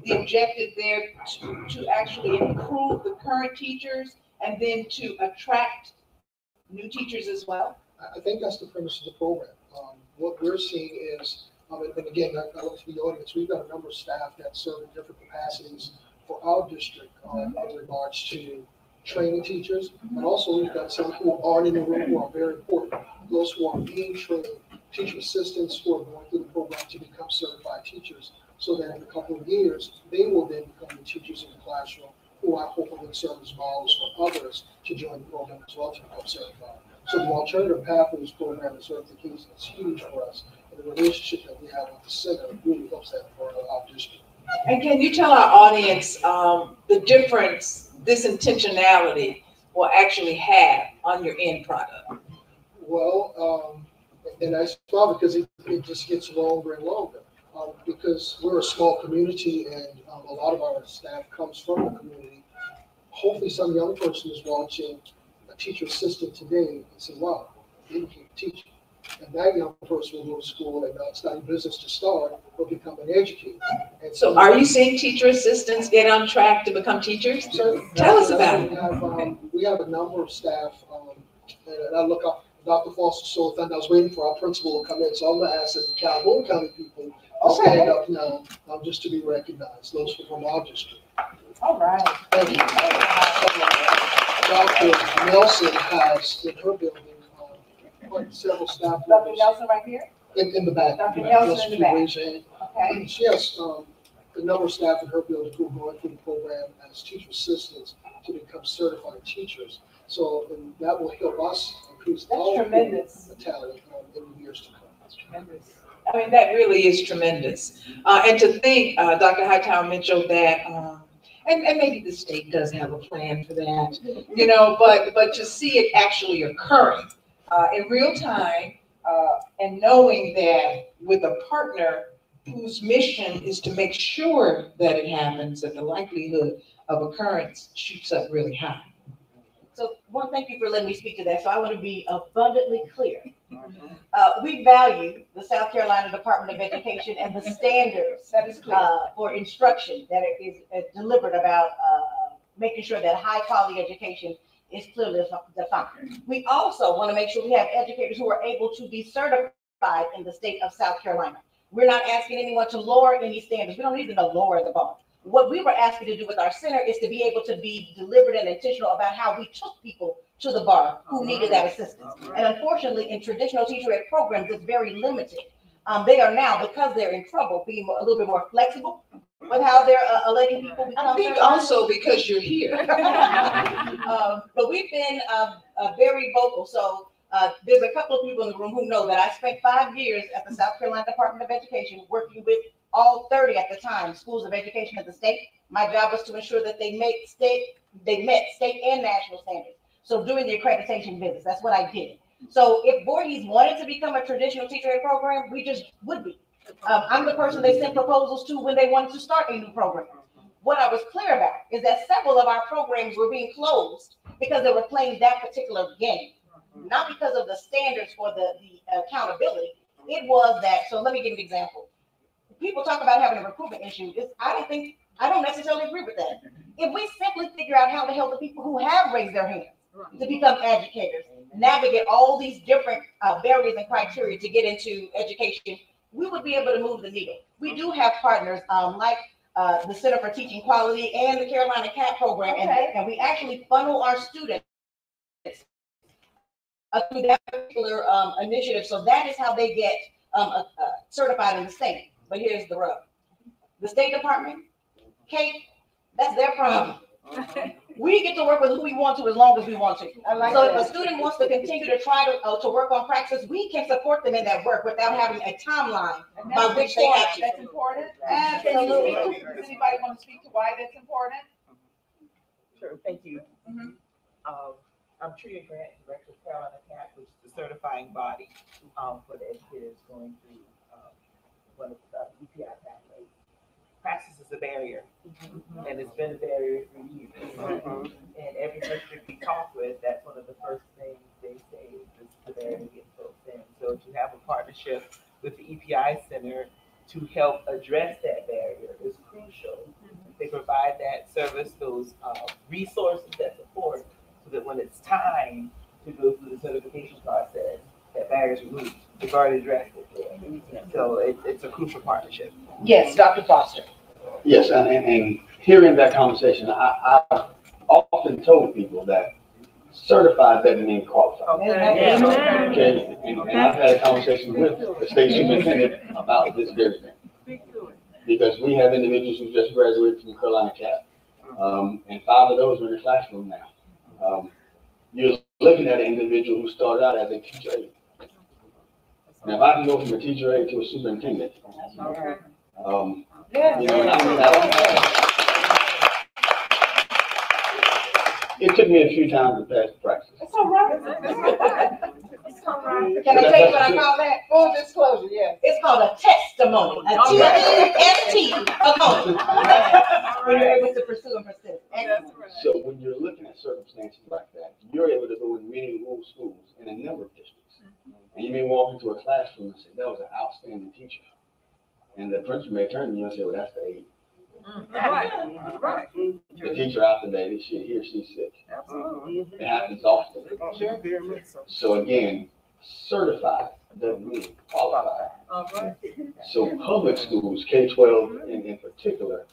the objective there to actually improve the current teachers and then to attract new teachers as well? I think that's the premise of the program. What we're seeing is, and again, I look to the audience, we've got a number of staff that serve in different capacities for our district in regards to training teachers, and also we've got some who aren't in the room who are very important. Those who are being trained, teacher assistants who are going through the program to become certified teachers, so that in a couple of years, they will then become the teachers in the classroom who are hopefully serve as models for others to join the program as well to become certified. So the alternative pathways program and certification is huge for us. And the relationship that we have with the center really helps that for our district. And can you tell our audience the difference this intentionality will actually have on your end product? Well, and that's probably because it just gets longer and longer. Because we're a small community and a lot of our staff comes from the community. Hopefully some young person is watching a teacher assistant today and say, wow, they became a teacher. And that young person will go to school and it's not a business to start, but become an educator. And so are you seeing teacher assistants get on track to become teachers? Tell us about it. We have a number of staff, and I look up Dr. Foster, so I was waiting for our principal to come in, so I'm going to ask that the Calhoun County people stand up now just to be recognized, those from our district. All right. Thank you. Dr. Nelson has in her building several staff members. Dr. Nelson right here? In the back. Dr. Nelson in the back. Okay. She has a number of staff in her building who are going through the program as teacher assistants to become certified teachers. So that will help us increase our talent in the years to come. That's tremendous. I mean, that really is tremendous. And to think, Dr. Hightower Mitchell, that, and maybe the state does have a plan for that, you know, but to see it actually occurring in real time, and knowing that with a partner whose mission is to make sure that it happens, that the likelihood of occurrence shoots up really high. So, one, thank you for letting me speak to that. So I want to be abundantly clear. We value the South Carolina Department of Education and the standards for instruction that is delivered about making sure that high quality education is clearly defined. We also want to make sure we have educators who are able to be certified in the state of South Carolina. We're not asking anyone to lower any standards. We don't need to lower the bar. What we were asking to do with our center is to be able to be deliberate and intentional about how we took people to the bar who needed that assistance. And unfortunately, in traditional teacher ed programs, it's very limited. They are now, because they're in trouble, being a little bit more flexible with how they're letting people become. I think also because you're here. But we've been very vocal. So there's a couple of people in the room who know that I spent 5 years at the South Carolina Department of Education working with all 30 at the time schools of education at the state. My job was to ensure that they met state and national standards. So doing the accreditation visits, that's what I did. So if Voorhees wanted to become a traditional teacher aid program, we just would be. I'm the person they sent proposals to when they wanted to start a new program. What I was clear about is that several of our programs were being closed because they were playing that particular game, not because of the standards or the accountability. It was that, so let me give you an example. People talk about having a recruitment issue. I don't necessarily agree with that. If we simply figure out how to help the people who have raised their hands to become educators, navigate all these different barriers and criteria to get into education, we would be able to move the needle. We do have partners like the Center for Teaching Quality and the Carolina CAP program, and we actually funnel our students through that particular initiative. So that is how they get certified in the state. But here's the rub. The State Department, Kate, that's their problem. We get to work with who we want to as long as we want to. So if a student wants to continue to try to work on practice, we can support them in that work without having a timeline by which they have to. That's important. Absolutely. Does anybody want to speak to why that's important? Sure, thank you. I'm Tria Grant, Director of Carolina CAP, which is the certifying body for the educators going through one of the EPI pathways. Praxis is a barrier, and it's been a barrier for years. And every district we talk with, that's one of the first things they say is the barrier to get folks in. So to have a partnership with the EPI Center to help address that barrier is crucial. They provide that service, those resources, that support, so that when it's time to go through the certification process, that barrier is removed. We've already addressed it. So it's a crucial partnership. Yes, Dr. Foster. Yes, and hearing that conversation, I've often told people that certified doesn't mean qualified. Okay, and I've had a conversation with the state superintendent about this very thing. Because we have individuals who just graduated from Carolina CAP, and 5 of those are in the classroom now. You're looking at an individual who started out as a teacher aide. Now, if I can go from a teacher aide to a superintendent, you know, it took me a few times to pass the practice. It's all right. Can I tell you what I call that? Full disclosure, yes. It's called a testimony, a T-E-S-T, a moment. When you're able to pursue and persist. So when you're looking at circumstances like that, you're able to go in many rural schools in a number of districts. And you may walk into a classroom and say, that was an outstanding teacher. And the principal may turn to you and say, well, that's the aide. Right. The teacher out today, he or she's sick. Absolutely. It happens often. So again, certified doesn't mean qualified. So public schools, K-12 in particular,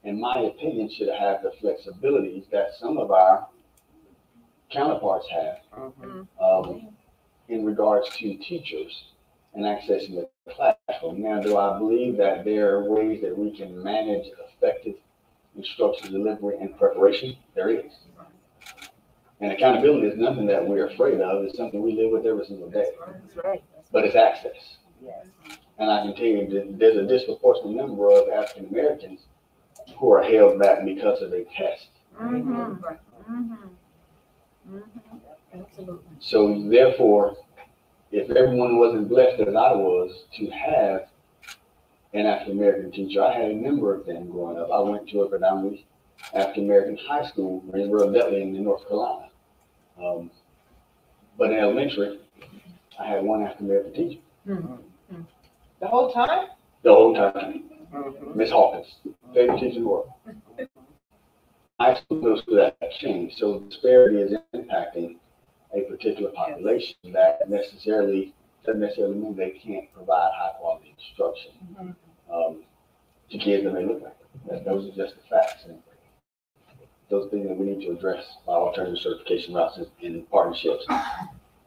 in my opinion, should have the flexibilities that some of our counterparts have in regards to teachers and accessing the classroom. Now, do I believe that there are ways that we can manage effective instruction delivery and preparation? There is. And accountability is nothing that we're afraid of. It's something we live with every single day. But it's access. And I can tell you that there's a disproportionate number of African Americans who are held back because of a test. So therefore, if everyone wasn't blessed as I was to have an African American teacher, I had a number of them growing up. I went to a predominantly African American high school in rural Bethlehem in North Carolina. But in elementary, I had one African American teacher. The whole time? The whole time. Miss Hawkins, favorite teacher in the world. High school, middle school, that changed. So disparity is impacting a particular population that doesn't necessarily mean they can't provide high quality instruction to kids that may look like them. Those are just the facts. And those things that we need to address by alternative certification routes and partnerships.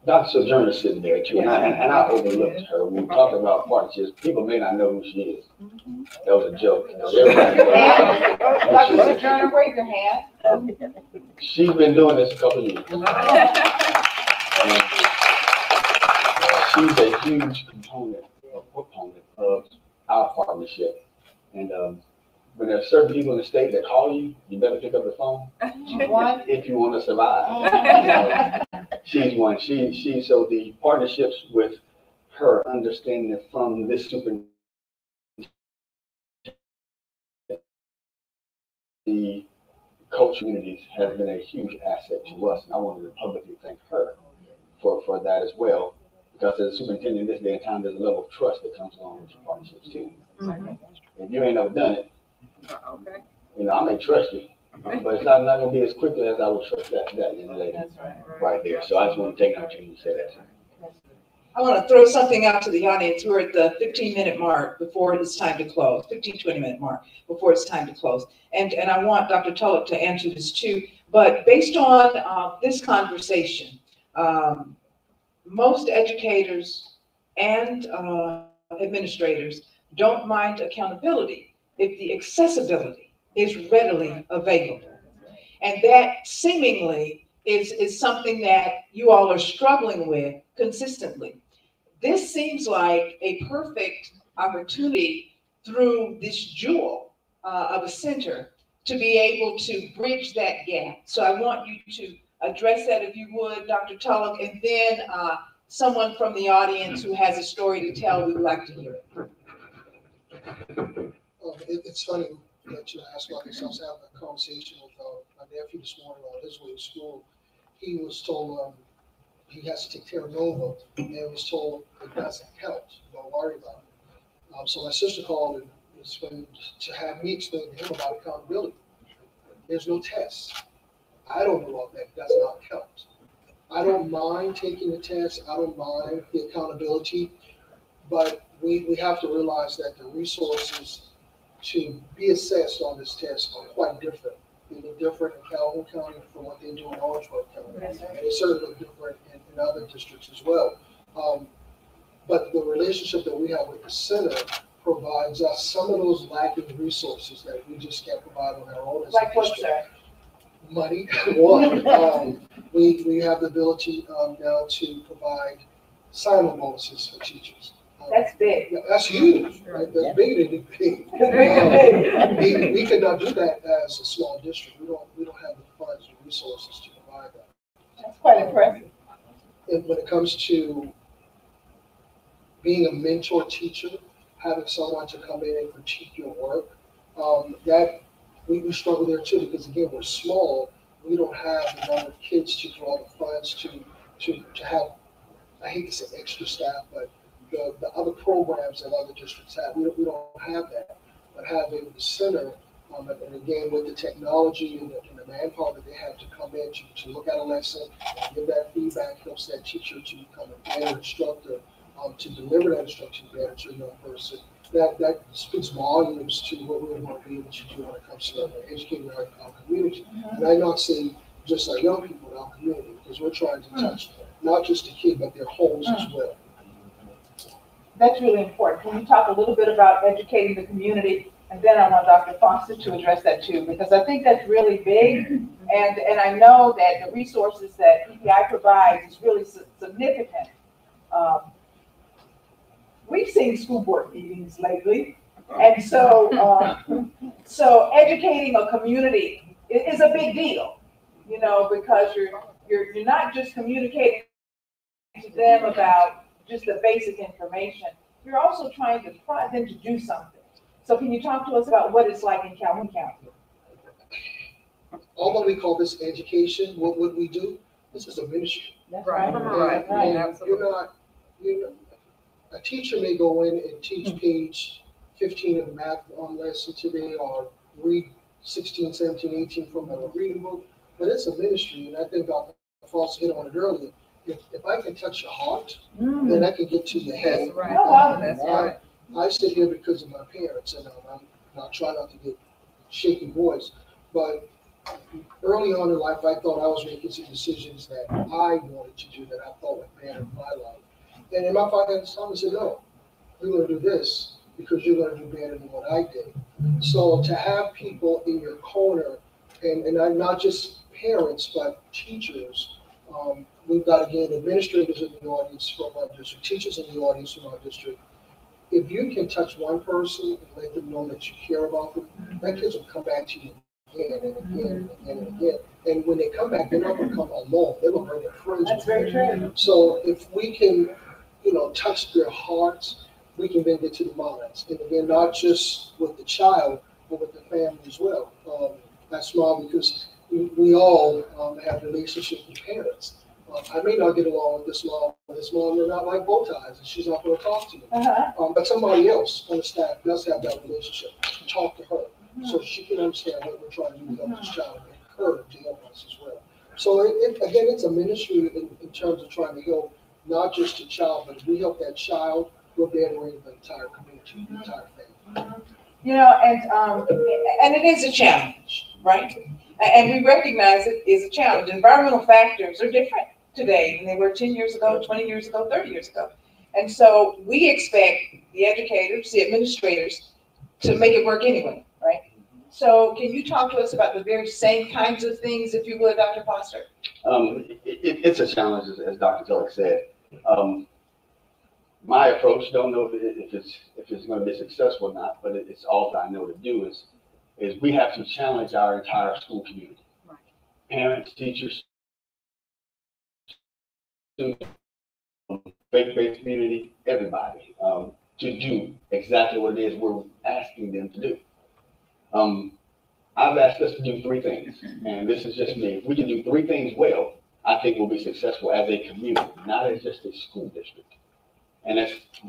Dr. Sojourner is sitting there too, and I overlooked her. When we talk about partnerships, people may not know who she is. That was a joke. Dr. Sojourner, raise your hand. She's been doing this a couple of years. she's a huge proponent of our partnership. And when there are certain people in the state that call you, you better pick up the phone if you want to survive. She's one. So the partnerships with her, understanding it from this superintendent, the coach communities has been a huge asset to us. And I wanted to publicly thank her for that as well. Because as a superintendent, in this day and time, there's a level of trust that comes along with your partnerships too. If you ain't never done it, I may trust you, but it's not going to be as quickly as I would trust that young lady right there. So I just want to take an opportunity to say that. I want to throw something out to the audience. We're at the 15-minute mark before it's time to close, 20-minute mark before it's time to close. And I want Dr. Tulloch to answer this too. But based on this conversation, most educators and administrators don't mind accountability if the accessibility is readily available. And that seemingly is something that you all are struggling with consistently. This seems like a perfect opportunity through this jewel of a center to be able to bridge that gap. So I want you to address that if you would, Dr. Tulloch, and then someone from the audience who has a story to tell, we would like to hear it. It's funny that you asked about this. I was having a conversation with my nephew this morning on his way to school. He was told he has to take Terranova, and was told it doesn't help. Don't worry about it. So my sister called and explained to have me explain to him about accountability. There's no test. I don't know if that does not count. I don't mind taking the test. I don't mind the accountability, but we have to realize that the resources to be assessed on this test are quite different. They're different in Calhoun County from what they do in Orangeburg County, and it's certainly different in other districts as well. But the relationship that we have with the center provides us some of those lacking resources that we just can't provide on our own as a district. Money, one. We have the ability now to provide sign-on bonuses for teachers. That's big. Yeah, that's huge. Right? That's bigger than big. We could not do that as a small district. We don't have the funds and resources to provide that. That's quite impressive. And when it comes to being a mentor teacher, having someone to come in and critique your work, that we struggle there too, because again, we're small. We don't have the number of kids to draw the funds to have, I hate to say extra staff, but the other programs that other districts have, we don't have that. But having the center, and again, with the technology and the manpower that they have to come in to look at a lesson, give that feedback, helps that teacher to become a better instructor, to deliver that instruction better to a young person. That speaks volumes to what we want to be able to do when it comes to educating our community. And I not say just our young people in our community, because we're trying to touch not just the kid, but their homes as well. That's really important. Can you talk a little bit about educating the community? And then I want Dr. Foster to address that too, because I think that's really big. And I know that the resources that EPI provides is really significant. We've seen school board meetings lately. And so, so educating a community is a big deal, because you're not just communicating to them about just the basic information. You're also trying to prod them to do something. So can you talk to us about what it's like in Calhoun County? Although we call this education, what would we do? This is a ministry. That's right. Right. Absolutely. A teacher may go in and teach page 15 of the math lesson today, or read 16, 17, 18 from a reading book, but it's a ministry, and I think Dr. Foster hit on it earlier. If I can touch your heart, then I can get to your head. That's right. Oh, that's right. I sit here because of my parents, and I try not to get shaky voice, but early on in life, I thought I was making some decisions that I wanted to do that I thought would matter in my life. And in my father's time, I said, no, we're going to do this because you're going to do better than what I did. So to have people in your corner, and not just parents, but teachers, we've got, again, administrators in the audience from our district, teachers in the audience from our district. If you can touch one person and let them know that you care about them, that kids will come back to you again and again and again and again. And when they come back, they're not going to come alone. They're going to bring their friends. That's very true. So if we can, touch their hearts, we can then get to the minds. And again, not just with the child, but with the family as well. I smile because we all have relationships with parents. I may not get along with this mom, but this mom may not like bow ties, and she's not going to talk to me. But somebody else on the staff does have that relationship. Talk to her so she can understand what we're trying to do to help this child and encourage to help us as well. So again, it's a ministry in terms of trying to help not just the child, but if we help that child, we'll be able to raise the entire community, the entire family. And it is a challenge, right? And we recognize it is a challenge. Environmental factors are different today than they were 10 years ago, 20 years ago, 30 years ago. And so we expect the educators, the administrators, to make it work anyway, right? So can you talk to us about the very same kinds of things, if you would, Dr. Foster? It's a challenge, as Dr. Tulloch said. My approach, don't know if it's going to be successful or not, but it's all I know to do is we have to challenge our entire school community. Right. Parents, teachers, students, faith-based community, everybody, to do exactly what it is we're asking them to do. I've asked us to do three things, and this is just me. If we can do three things well, I think we'll be successful as a community, not as just a school district. And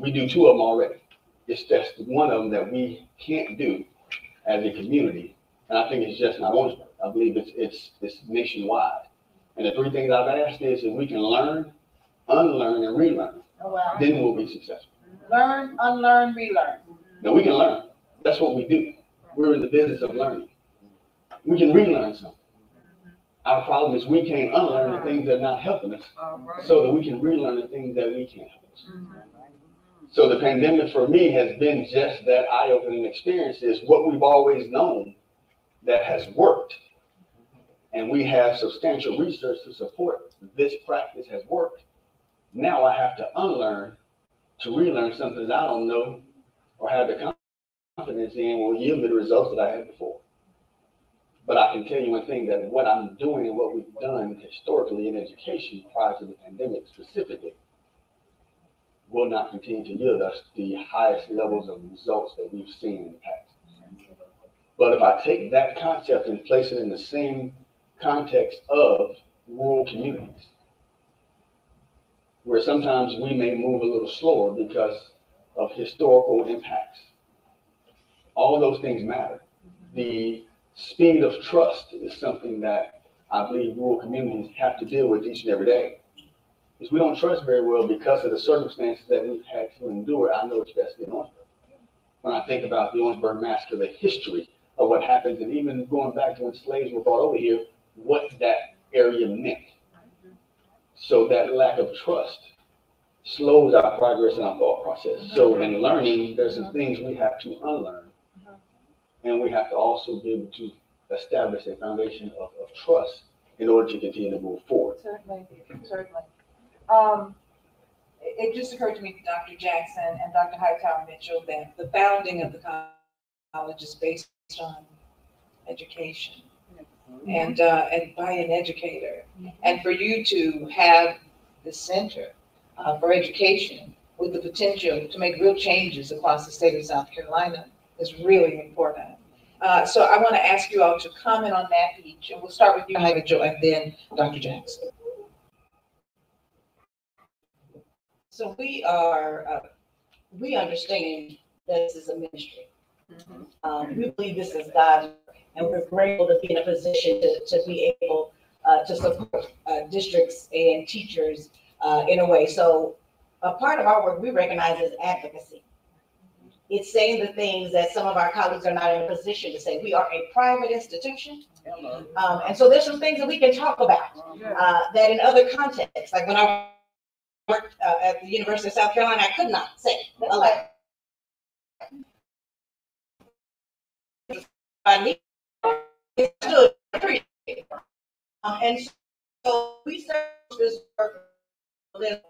we do two of them already. It's just one of them that we can't do as a community, and I think it's just not Orangeburg. I believe it's nationwide. And the three things I've asked is if we can learn, unlearn, and relearn, then we'll be successful. Learn, unlearn, relearn. Now we can learn. That's what we do. We're in the business of learning. We can relearn something. Our problem is we can't unlearn the things that are not helping us so that we can relearn the things that we can't help us. So the pandemic for me has been just that eye-opening experience, is what we've always known that has worked. And we have substantial research to support this practice has worked. Now I have to unlearn to relearn something that I don't know or have the confidence in will yield me the results that I had before. But I can tell you one thing, that what I'm doing and what we've done historically in education prior to the pandemic specifically will not continue to yield us the highest levels of results that we've seen in the past. But if I take that concept and place it in the same context of rural communities, where sometimes we may move a little slower because of historical impacts, all those things matter. The speed of trust is something that I believe rural communities have to deal with each and every day. Because we don't trust very well because of the circumstances that we've had to endure. I know especially in Orangeburg. When I think about the Orangeburg Massacre, the history of what happens, and even going back to when slaves were brought over here, what that area meant. So that lack of trust slows our progress in our thought process. So in learning, there's some things we have to unlearn. And we have to also be able to establish a foundation of trust in order to continue to move forward. Certainly. It just occurred to me, Dr. Jackson and Dr. Hightower Mitchell, that the founding of the college is based on education and by an educator. And for you to have the Center for Education with the potential to make real changes across the state of South Carolina is really important. So I want to ask you all to comment on that each, and we'll start with you, Mitchell, and then Dr. Jackson. So we understand that this is a ministry. We believe this is God's work, and we're grateful to be in a position to be able to support districts and teachers in a way. So a part of our work we recognize as advocacy. It's saying the things that some of our colleagues are not in a position to say. We are a private institution. And so there's some things that we can talk about that in other contexts, like when I worked at the University of South Carolina, I could not say aloud. And so we serve and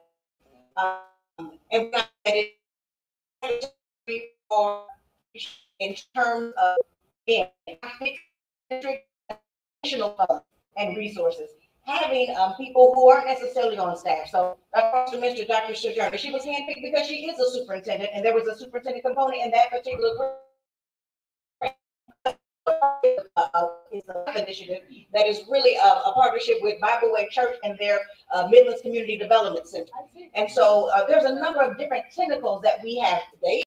we got it in terms of again, additional funds and resources. Having people who aren't necessarily on staff. So Mr. Dr. Sojourner, she was handpicked because she is a superintendent, and there was a superintendent component in that particular group. It's an initiative that is really a partnership with Bible Way Church and their Midlands Community Development Center. And so there's a number of different tentacles that we have today.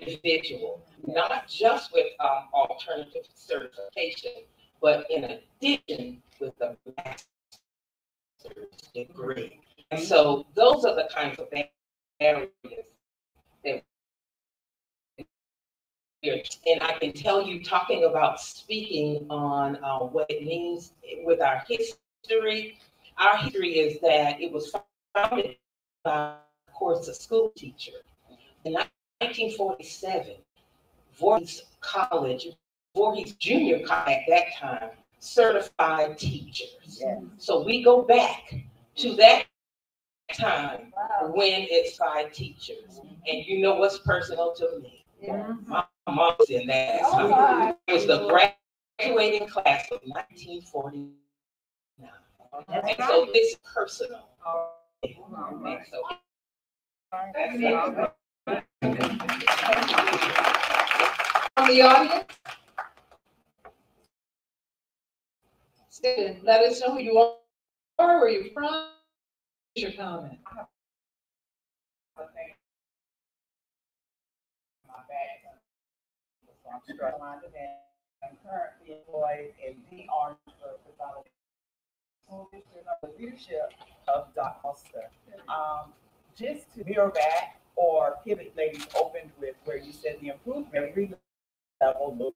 individual, not just with alternative certification, but in addition with a master's degree. And so those are the kinds of areas that and I can tell you, talking about speaking on what it means with our history is that it was founded by, of course, a school teacher. In 1947, Voorhees College, Voorhees Junior College at that time, certified teachers. Yes. So we go back to that time when it certified teachers. And you know what's personal to me? Yeah. My mom was in that. Oh, it was the graduating class of 1949. And so it's personal. And so, from the audience, let us know who you are, where you're from, your comment. I'm currently employed in the Orangeburg the leadership of DrFoster. Just to mirror back or pivot, ladies, opened with where you said the improvement every level.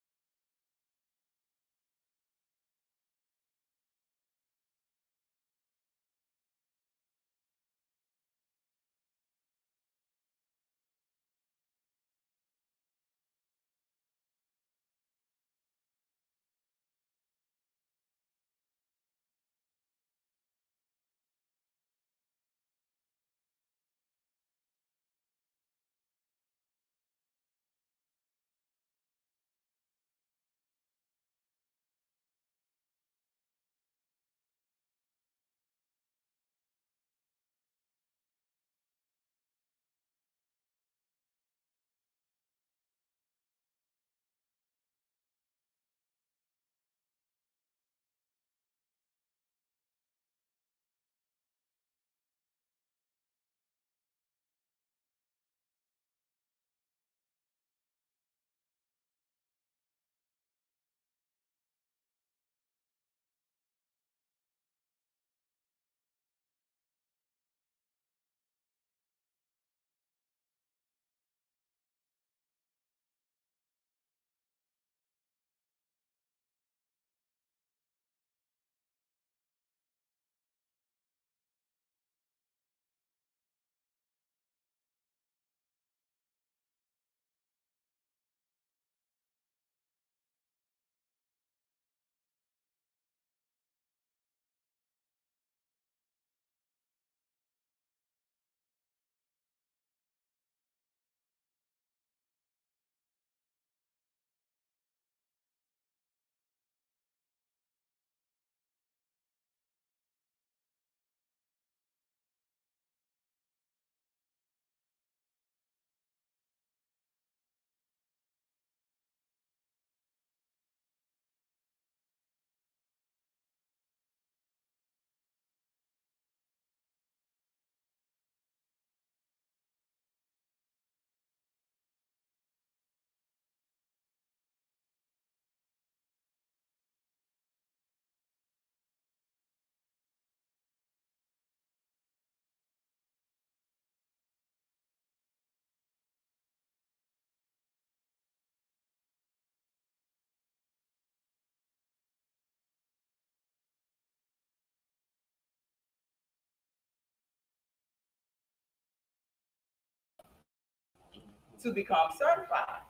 To become certified.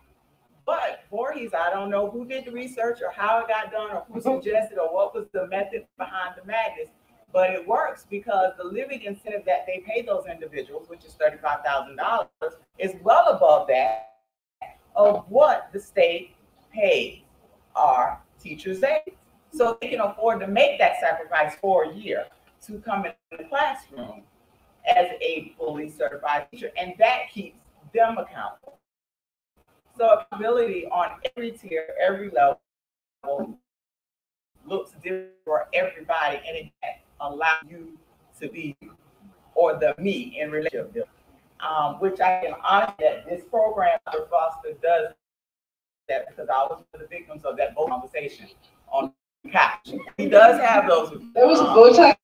But Voorhees, I don't know who did the research or how it got done or who suggested or what was the method behind the madness, but it works because the living incentive that they pay those individuals, which is $35,000, is well above that of what the state pays our teachers' aides. So they can afford to make that sacrifice for a year to come in the classroom as a fully certified teacher, and that keeps them accountable. So accountability on every tier, every level looks different for everybody, and it allows you to be or the me in relationship. which I can honor that this program, DrFoster, does that because I was one of the victims of that conversation on the couch. He does have those. That was a full-time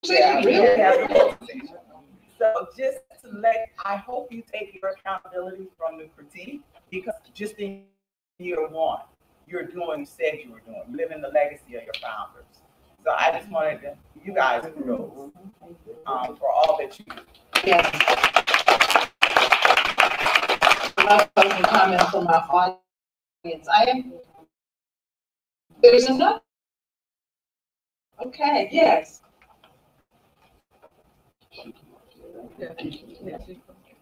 Yeah, conversation, really? he has a conversation. So just to I hope you take your accountability from the critique because just in year one, you're doing what you said you were doing. You're living the legacy of your founders. So I just wanted to, you guys, kudos for all that you do. Yes. Some comments from my audience. There's another. Okay, yes.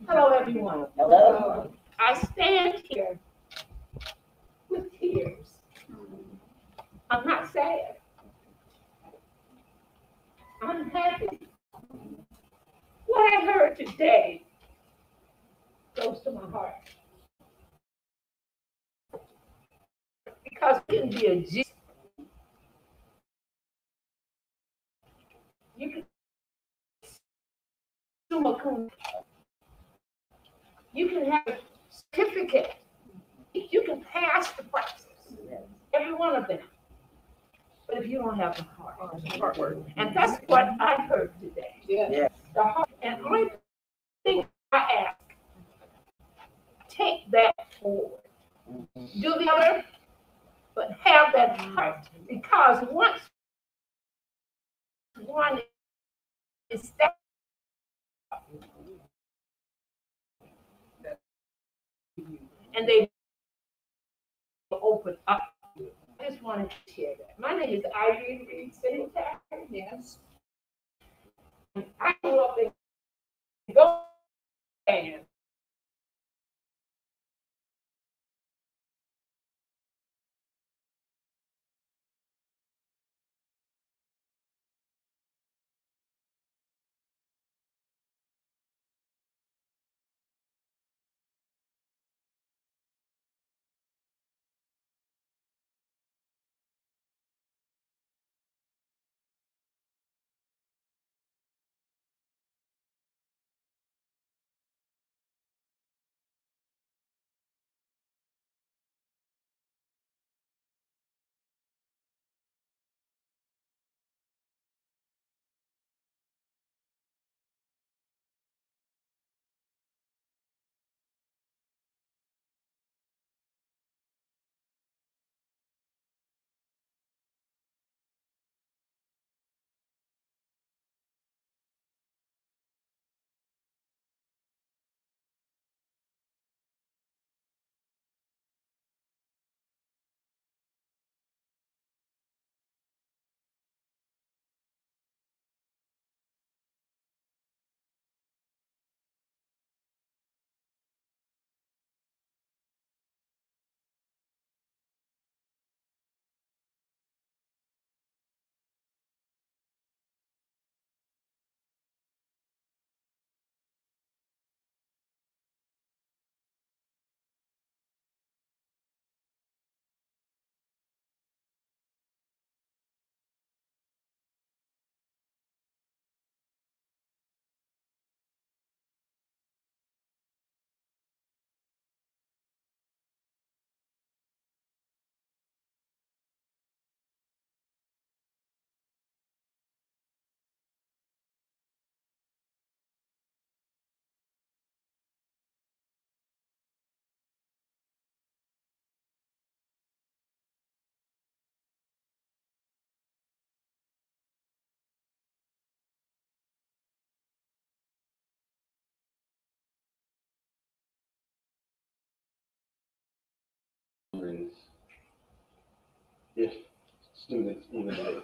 Hello, everyone. Hello. I stand here with tears. I'm not sad. I'm happy. What I heard today goes to my heart. Because you can be a G. You can you can have a certificate. You can pass the process. Every one of them. But if you don't have the heart work, and that's what I heard today. Yeah. The heart. And only thing I ask, take that forward. Do the other, but have that heart. Because once one is that, and they open up. I just wanted to share that. My name is Irene Reed Singletary. Yes. I grew up in Go and if students even live.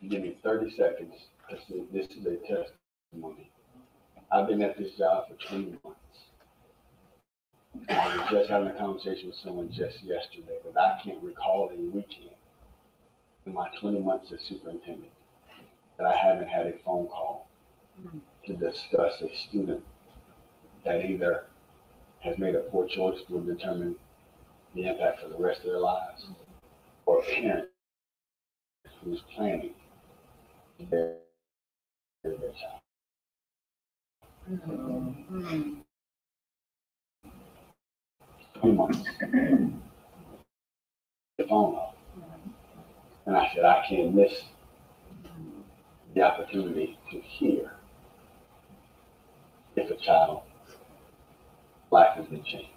Give me 30 seconds. This is a testimony. I've been at this job for 20 months. I was just having a conversation with someone just yesterday, but I can't recall a weekend in my 20 months as superintendent that I haven't had a phone call to discuss a student that either has made a poor choice to determine the impact for the rest of their lives, or a parent who's planning their child. 3 months. The phone off. And I said, I can't miss the opportunity to hear if a child's life has been changed.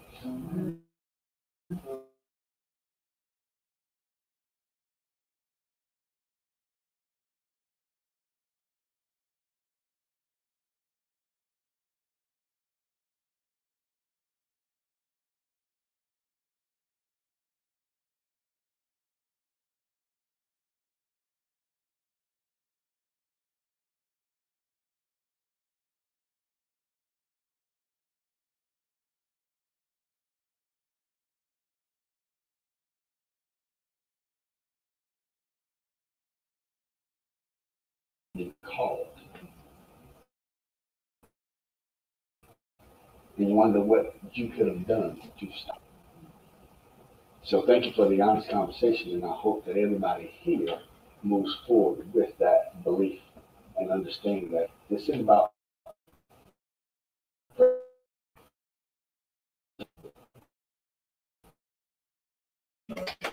Called. And you wonder what you could have done to stop. So thank you for the honest conversation, and I hope that everybody here moves forward with that belief and understanding that this is about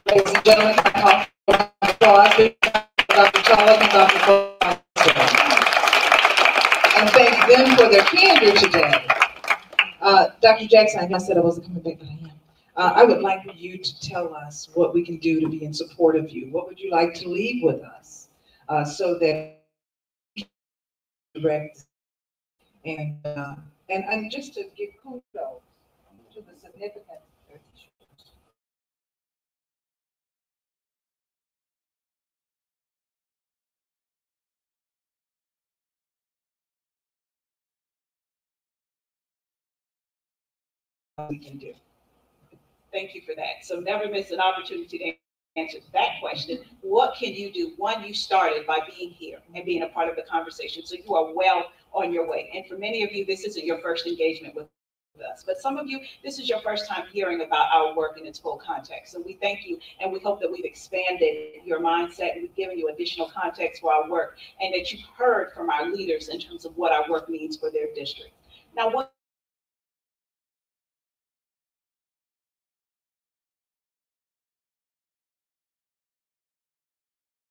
Ladies and gentlemen, I call for applause Dr. Charles and Dr. Foster. And thank them for their candor today. Dr. Jackson, I said I wasn't coming back, but I am. I would like for you to tell us what we can do to be in support of you. What would you like to leave with us so that direct and just to give kudos to the significance. We can do. Thank you for that. So never miss an opportunity to answer that question. What can you do? One, you started by being here and being a part of the conversation. So you are well on your way. And for many of you, this isn't your first engagement with us. But some of you, this is your first time hearing about our work in its full context. So we thank you, and we hope that we've expanded your mindset and we've given you additional context for our work, and that you've heard from our leaders in terms of what our work means for their district. Now, what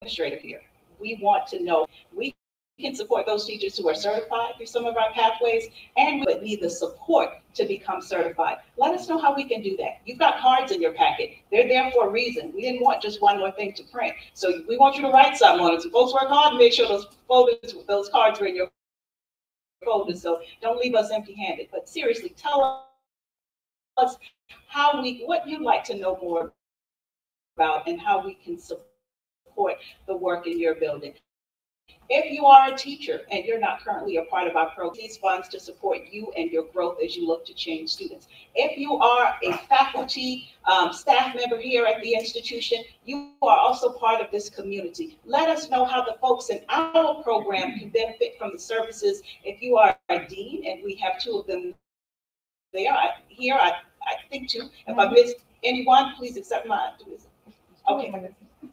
administrator here, we want to know we can support those teachers who are certified through some of our pathways, and we would need the support to become certified. Let us know how we can do that. You've got cards in your packet. They're there for a reason. We didn't want just one more thing to print. So we want you to write something on it. So folks work hard to make sure those cards are in your folders. So don't leave us empty-handed. But seriously, tell us what you'd like to know more about and how we can support the work in your building. If you are a teacher and you're not currently a part of our program, these funds to support you and your growth as you look to change students. If you are a faculty staff member here at the institution, you are also part of this community. Let us know how the folks in our program can benefit from the services. If you are a dean, and we have two of them there, I think two. If I missed anyone, please accept my. Okay.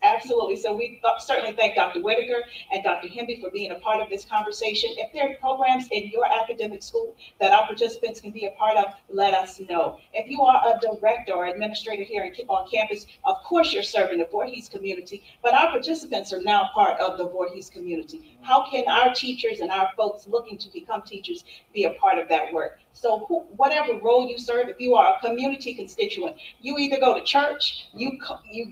Absolutely. So we certainly thank Dr. Whitaker and Dr. Hemby for being a part of this conversation. If there are programs in your academic school that our participants can be a part of, let us know. If you are a director or administrator here on campus, of course you're serving the Voorhees community, but our participants are now part of the Voorhees community. How can our teachers and our folks looking to become teachers be a part of that work? So whatever role you serve, if you are a community constituent, you either go to church, you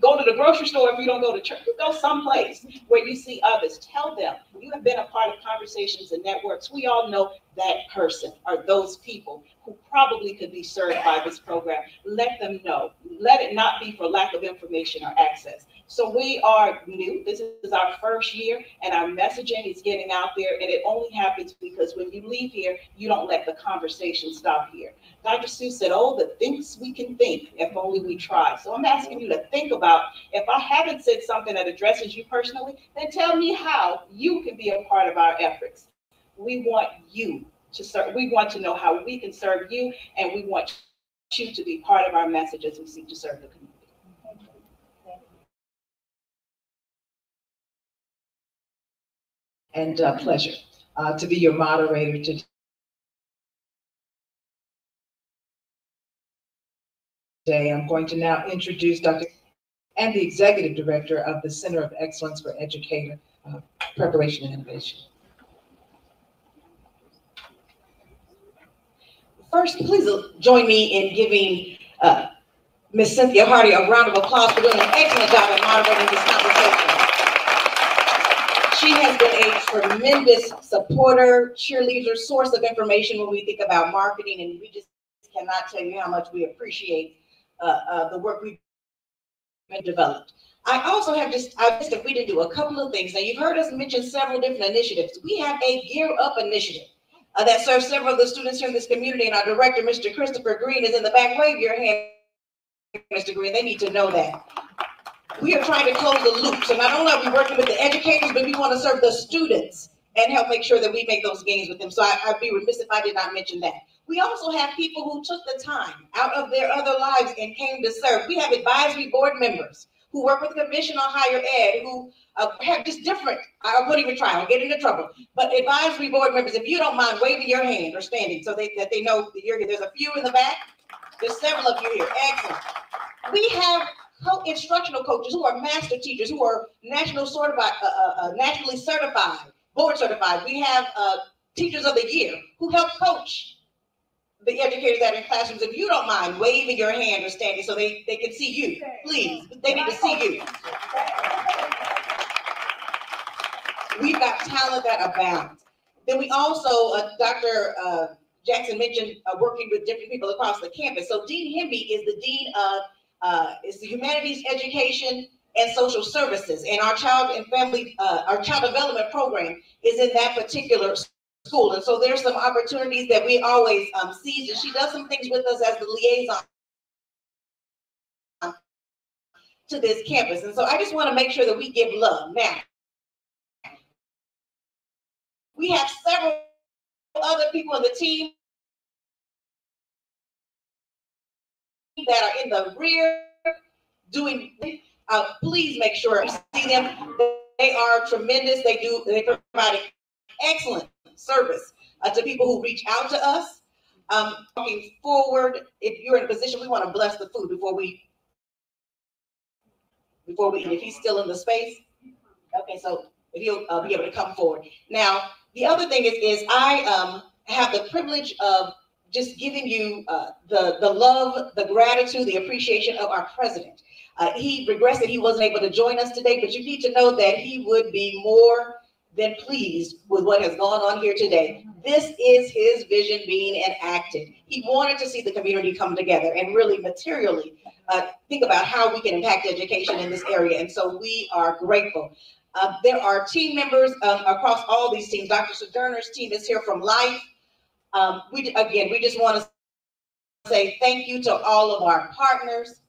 go to the grocery store. If you don't go to church, you go someplace where you see others. Tell them you have been a part of conversations and networks. We all know that person or those people who probably could be served by this program. Let them know. Let it not be for lack of information or access. So we are new. This is our first year, and our messaging is getting out there, and it only happens because when you leave here, you don't let the conversation stop here. Dr. Seuss said, oh, the things we can think if only we try. So I'm asking you to think about, if I haven't said something that addresses you personally, then tell me how you can be a part of our efforts. We want you to serve. We want to know how we can serve you, and we want you to be part of our message as we seek to serve the community. And pleasure to be your moderator today. today. I'm going to now introduce Dr. and the Executive Director of the Center of Excellence for Educator Preparation and Innovation. First, please join me in giving Ms. Cynthia Hardy a round of applause for doing an excellent job at moderating this conversation. She has been a tremendous supporter, cheerleader, source of information when we think about marketing, and we just cannot tell you how much we appreciate the work we've been developed. I also have if we didn't do a couple of things. Now, you've heard us mention several different initiatives. We have a Gear Up initiative that serves several of the students here in this community, and our director, Mr. Christopher Green, is in the back. Wave your hand, Mr. Green. They need to know that. We are trying to close the loop. So not only are we working with the educators, but we want to serve the students and help make sure that we make those gains with them. So I'd be remiss if I did not mention that. We also have people who took the time out of their other lives and came to serve. We have advisory board members who work with the Commission on Higher Ed, who have just different, I won't even try, I'll get into trouble. But advisory board members, if you don't mind waving your hand or standing so that they know that you're here. There's a few in the back. There's several of you here. Excellent. We have instructional coaches who are master teachers, who are nationally certified, board certified. We have teachers of the year who help coach the educators that are in classrooms. If you don't mind waving your hand or standing so they can see you, please. They need to see you. We've got talent that abounds. Then we also, Dr. Jackson mentioned working with different people across the campus. So Dean Hemby is the Dean of the Humanities Education and Social Services. And our child and family, our child development program is in that particular school. And so there's some opportunities that we always seize, and she does some things with us as the liaison to this campus. And so I just want to make sure that we give love. Now, we have several other people on the team that are in the rear doing, please make sure you see them. They are tremendous. They provide excellent service to people who reach out to us. Looking forward, if you're in a position, we want to bless the food before we if he's still in the space. Okay, so if he'll be able to come forward. Now, the other thing is I have the privilege of just giving you the love, the gratitude, the appreciation of our president. He regrets that he wasn't able to join us today, but you need to know that he would be more than pleased with what has gone on here today. This is his vision being enacted. He wanted to see the community come together and really materially think about how we can impact education in this area. And so we are grateful. There are team members across all these teams. Dr. Sojourner's team is here from Life. We just want to say thank you to all of our partners.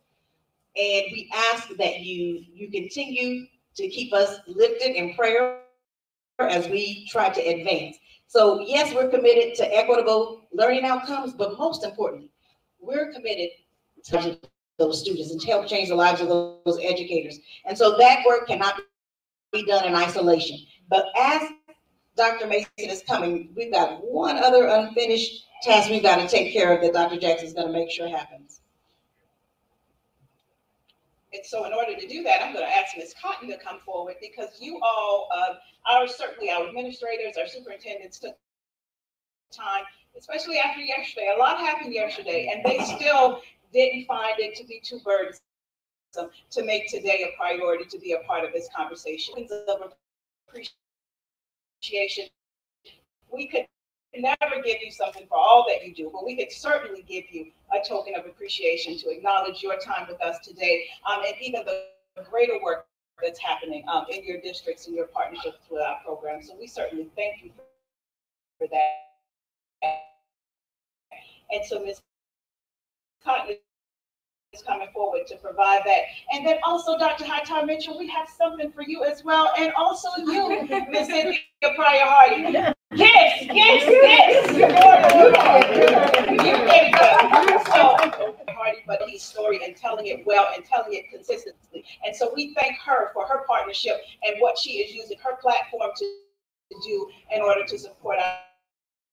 And we ask that you continue to keep us lifted in prayer as we try to advance. So yes, we're committed to equitable learning outcomes, but most importantly, we're committed to those students and to help change the lives of those educators. And so that work cannot be done in isolation. But as Dr. Mason is coming, we've got one other unfinished task we've got to take care of that Dr. Jackson is going to make sure happens. And so in order to do that, I'm going to ask Ms. Cotton to come forward, because you all, certainly our administrators, our superintendents took time, especially after yesterday. A lot happened yesterday, and they still didn't find it to be too burdensome to make today a priority to be a part of this conversation. Of appreciation. We could never give you something for all that you do, but we could certainly give you a token of appreciation to acknowledge your time with us today, and even the greater work that's happening in your districts and your partnerships with our program. So we certainly thank you for that. And so Ms. Cotton is coming forward to provide that. And then also, Dr. Hightower Mitchell, we have something for you as well. And also you, Ms. Cynthia Pryor Hardy. Yes. So, Hardy, but his story and telling it well and telling it consistently. And so we thank her for her partnership and what she is using her platform to do in order to support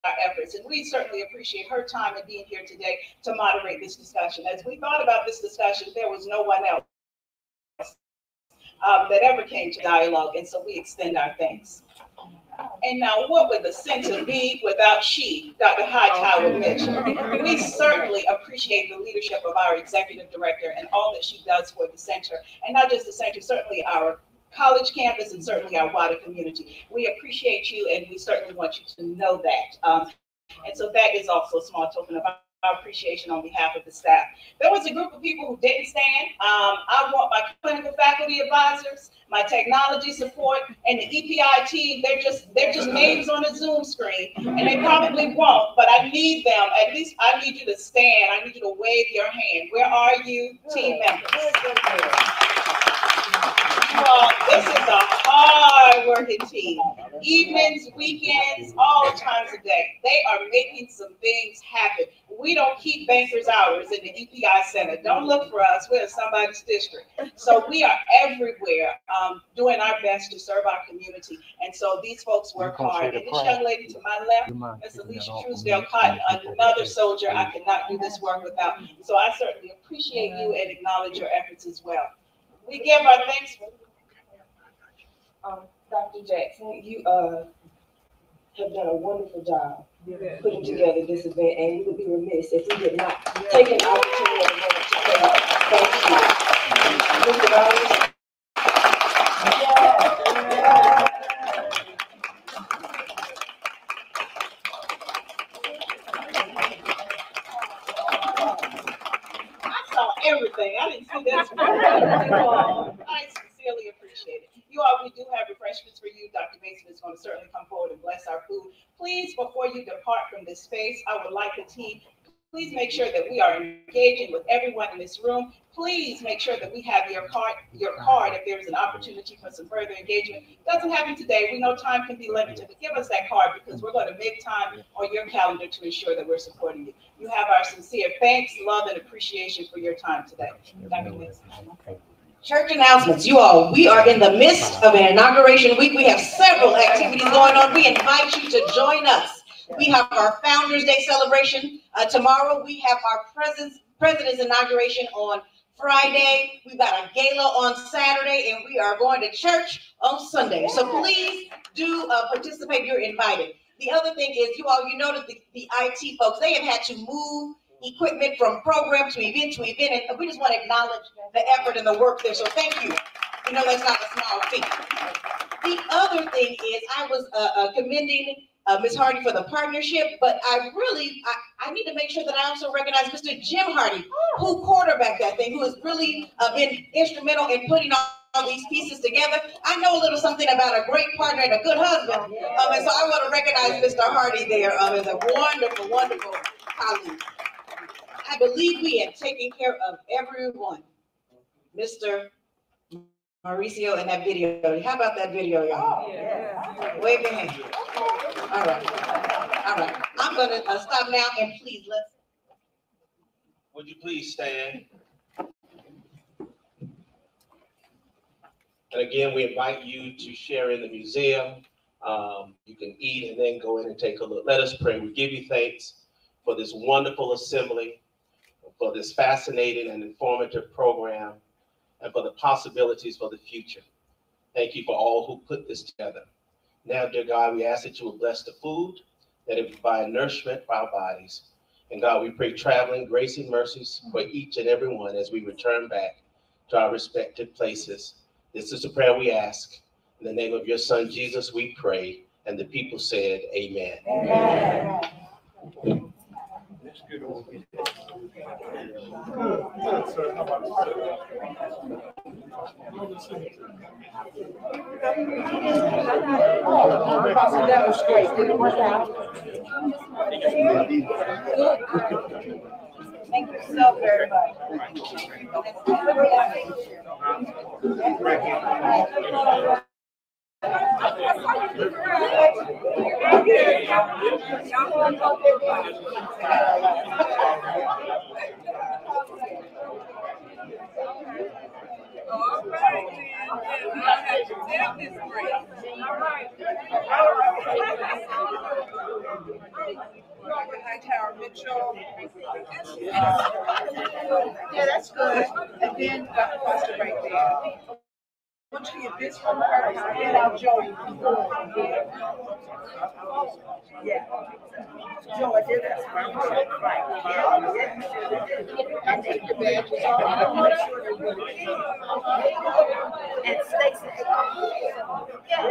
our efforts. And we certainly appreciate her time and being here today to moderate this discussion. As we thought about this discussion, there was no one else that ever came to dialogue, and so we extend our thanks. And now, what would the center be without she, Dr. Hightower Mitchell? We certainly appreciate the leadership of our executive director and all that she does for the center, and not just the center, certainly our college campus and certainly our wider community. We appreciate you, and we certainly want you to know that. And so that is also a small token of our appreciation on behalf of the staff. There was a group of people who didn't stand. I want my clinical faculty advisors, my technology support, and the EPI team. They're just names on a Zoom screen, and they probably won't, but I need them. At least I need you to stand. I need you to wave your hand. Where are you, team members? Well, this is a hard-working team. Evenings, weekends, all times of day. They are making some things happen. We don't keep bankers' hours in the EPI Center. Don't look for us. We're in somebody's district. So we are everywhere doing our best to serve our community. And so these folks work hard. And this young lady to my left, Ms. Alicia Truesdale Cotton, another soldier I could not do this work without. So I certainly appreciate you and acknowledge your efforts as well. We give our thanks. Dr. Jackson, you have done a wonderful job putting together this event, and we would be remiss if we did not take an opportunity to say thank you. Mr. Rogers? I saw everything. I didn't see this. I sincerely appreciate it. You all, we do have refreshments for you. Dr. Mason is going to certainly come forward and bless our food. Please, before you depart from this space, I would like the team, please make sure that we are engaging with everyone in this room. Please make sure that we have your card if there's an opportunity for some further engagement. It doesn't happen today. We know time can be limited, but give us that card because we're going to make time on your calendar to ensure that we're supporting you. You have our sincere thanks, love, and appreciation for your time today. Dr. Mason. Church announcements, you all, we are in the midst of an inauguration week. We have several activities going on. We invite you to join us. We have our Founders Day celebration tomorrow. We have our President's inauguration on Friday. We've got a gala on Saturday, and we are going to church on Sunday. So please do participate. You're invited. The other thing is, you all, you notice the IT folks, they have had to move equipment from program to event, and we just want to acknowledge the effort and the work there. So thank you. You know, that's not a small feat. The other thing is, I was commending Ms. Hardy for the partnership, but I need to make sure that I also recognize Mr. Jim Hardy, who quarterbacked that thing, who has really been instrumental in putting all these pieces together. I know a little something about a great partner and a good husband, and so I want to recognize Mr. Hardy there as a wonderful, wonderful colleague. I believe we have taken care of everyone. Mr. Mauricio in that video. How about that video, y'all? Wave your hand. All right. All right. I'm going to stop now, and please let's. Would you please stand? And again, we invite you to share in the museum. You can eat and then go in and take a look. Let us pray. We give you thanks for this wonderful assembly, for this fascinating and informative program, and for the possibilities for the future. Thank you for all who put this together. Now, dear God, we ask that you will bless the food, that it provide nourishment for our bodies. And God, we pray traveling grace and mercies for each and every one as we return back to our respective places. This is the prayer we ask. In the name of your son, Jesus, we pray. And the people said, amen. Amen. That's good. That was great. Did it work out? Thank you so very much. All right. Hightower Mitchell. Yeah, that's good. And then DrFoster right there. Once you get this one first, then I'll join you. Yeah. Joe, I did that. I take the badges off. And Stacy. Yeah.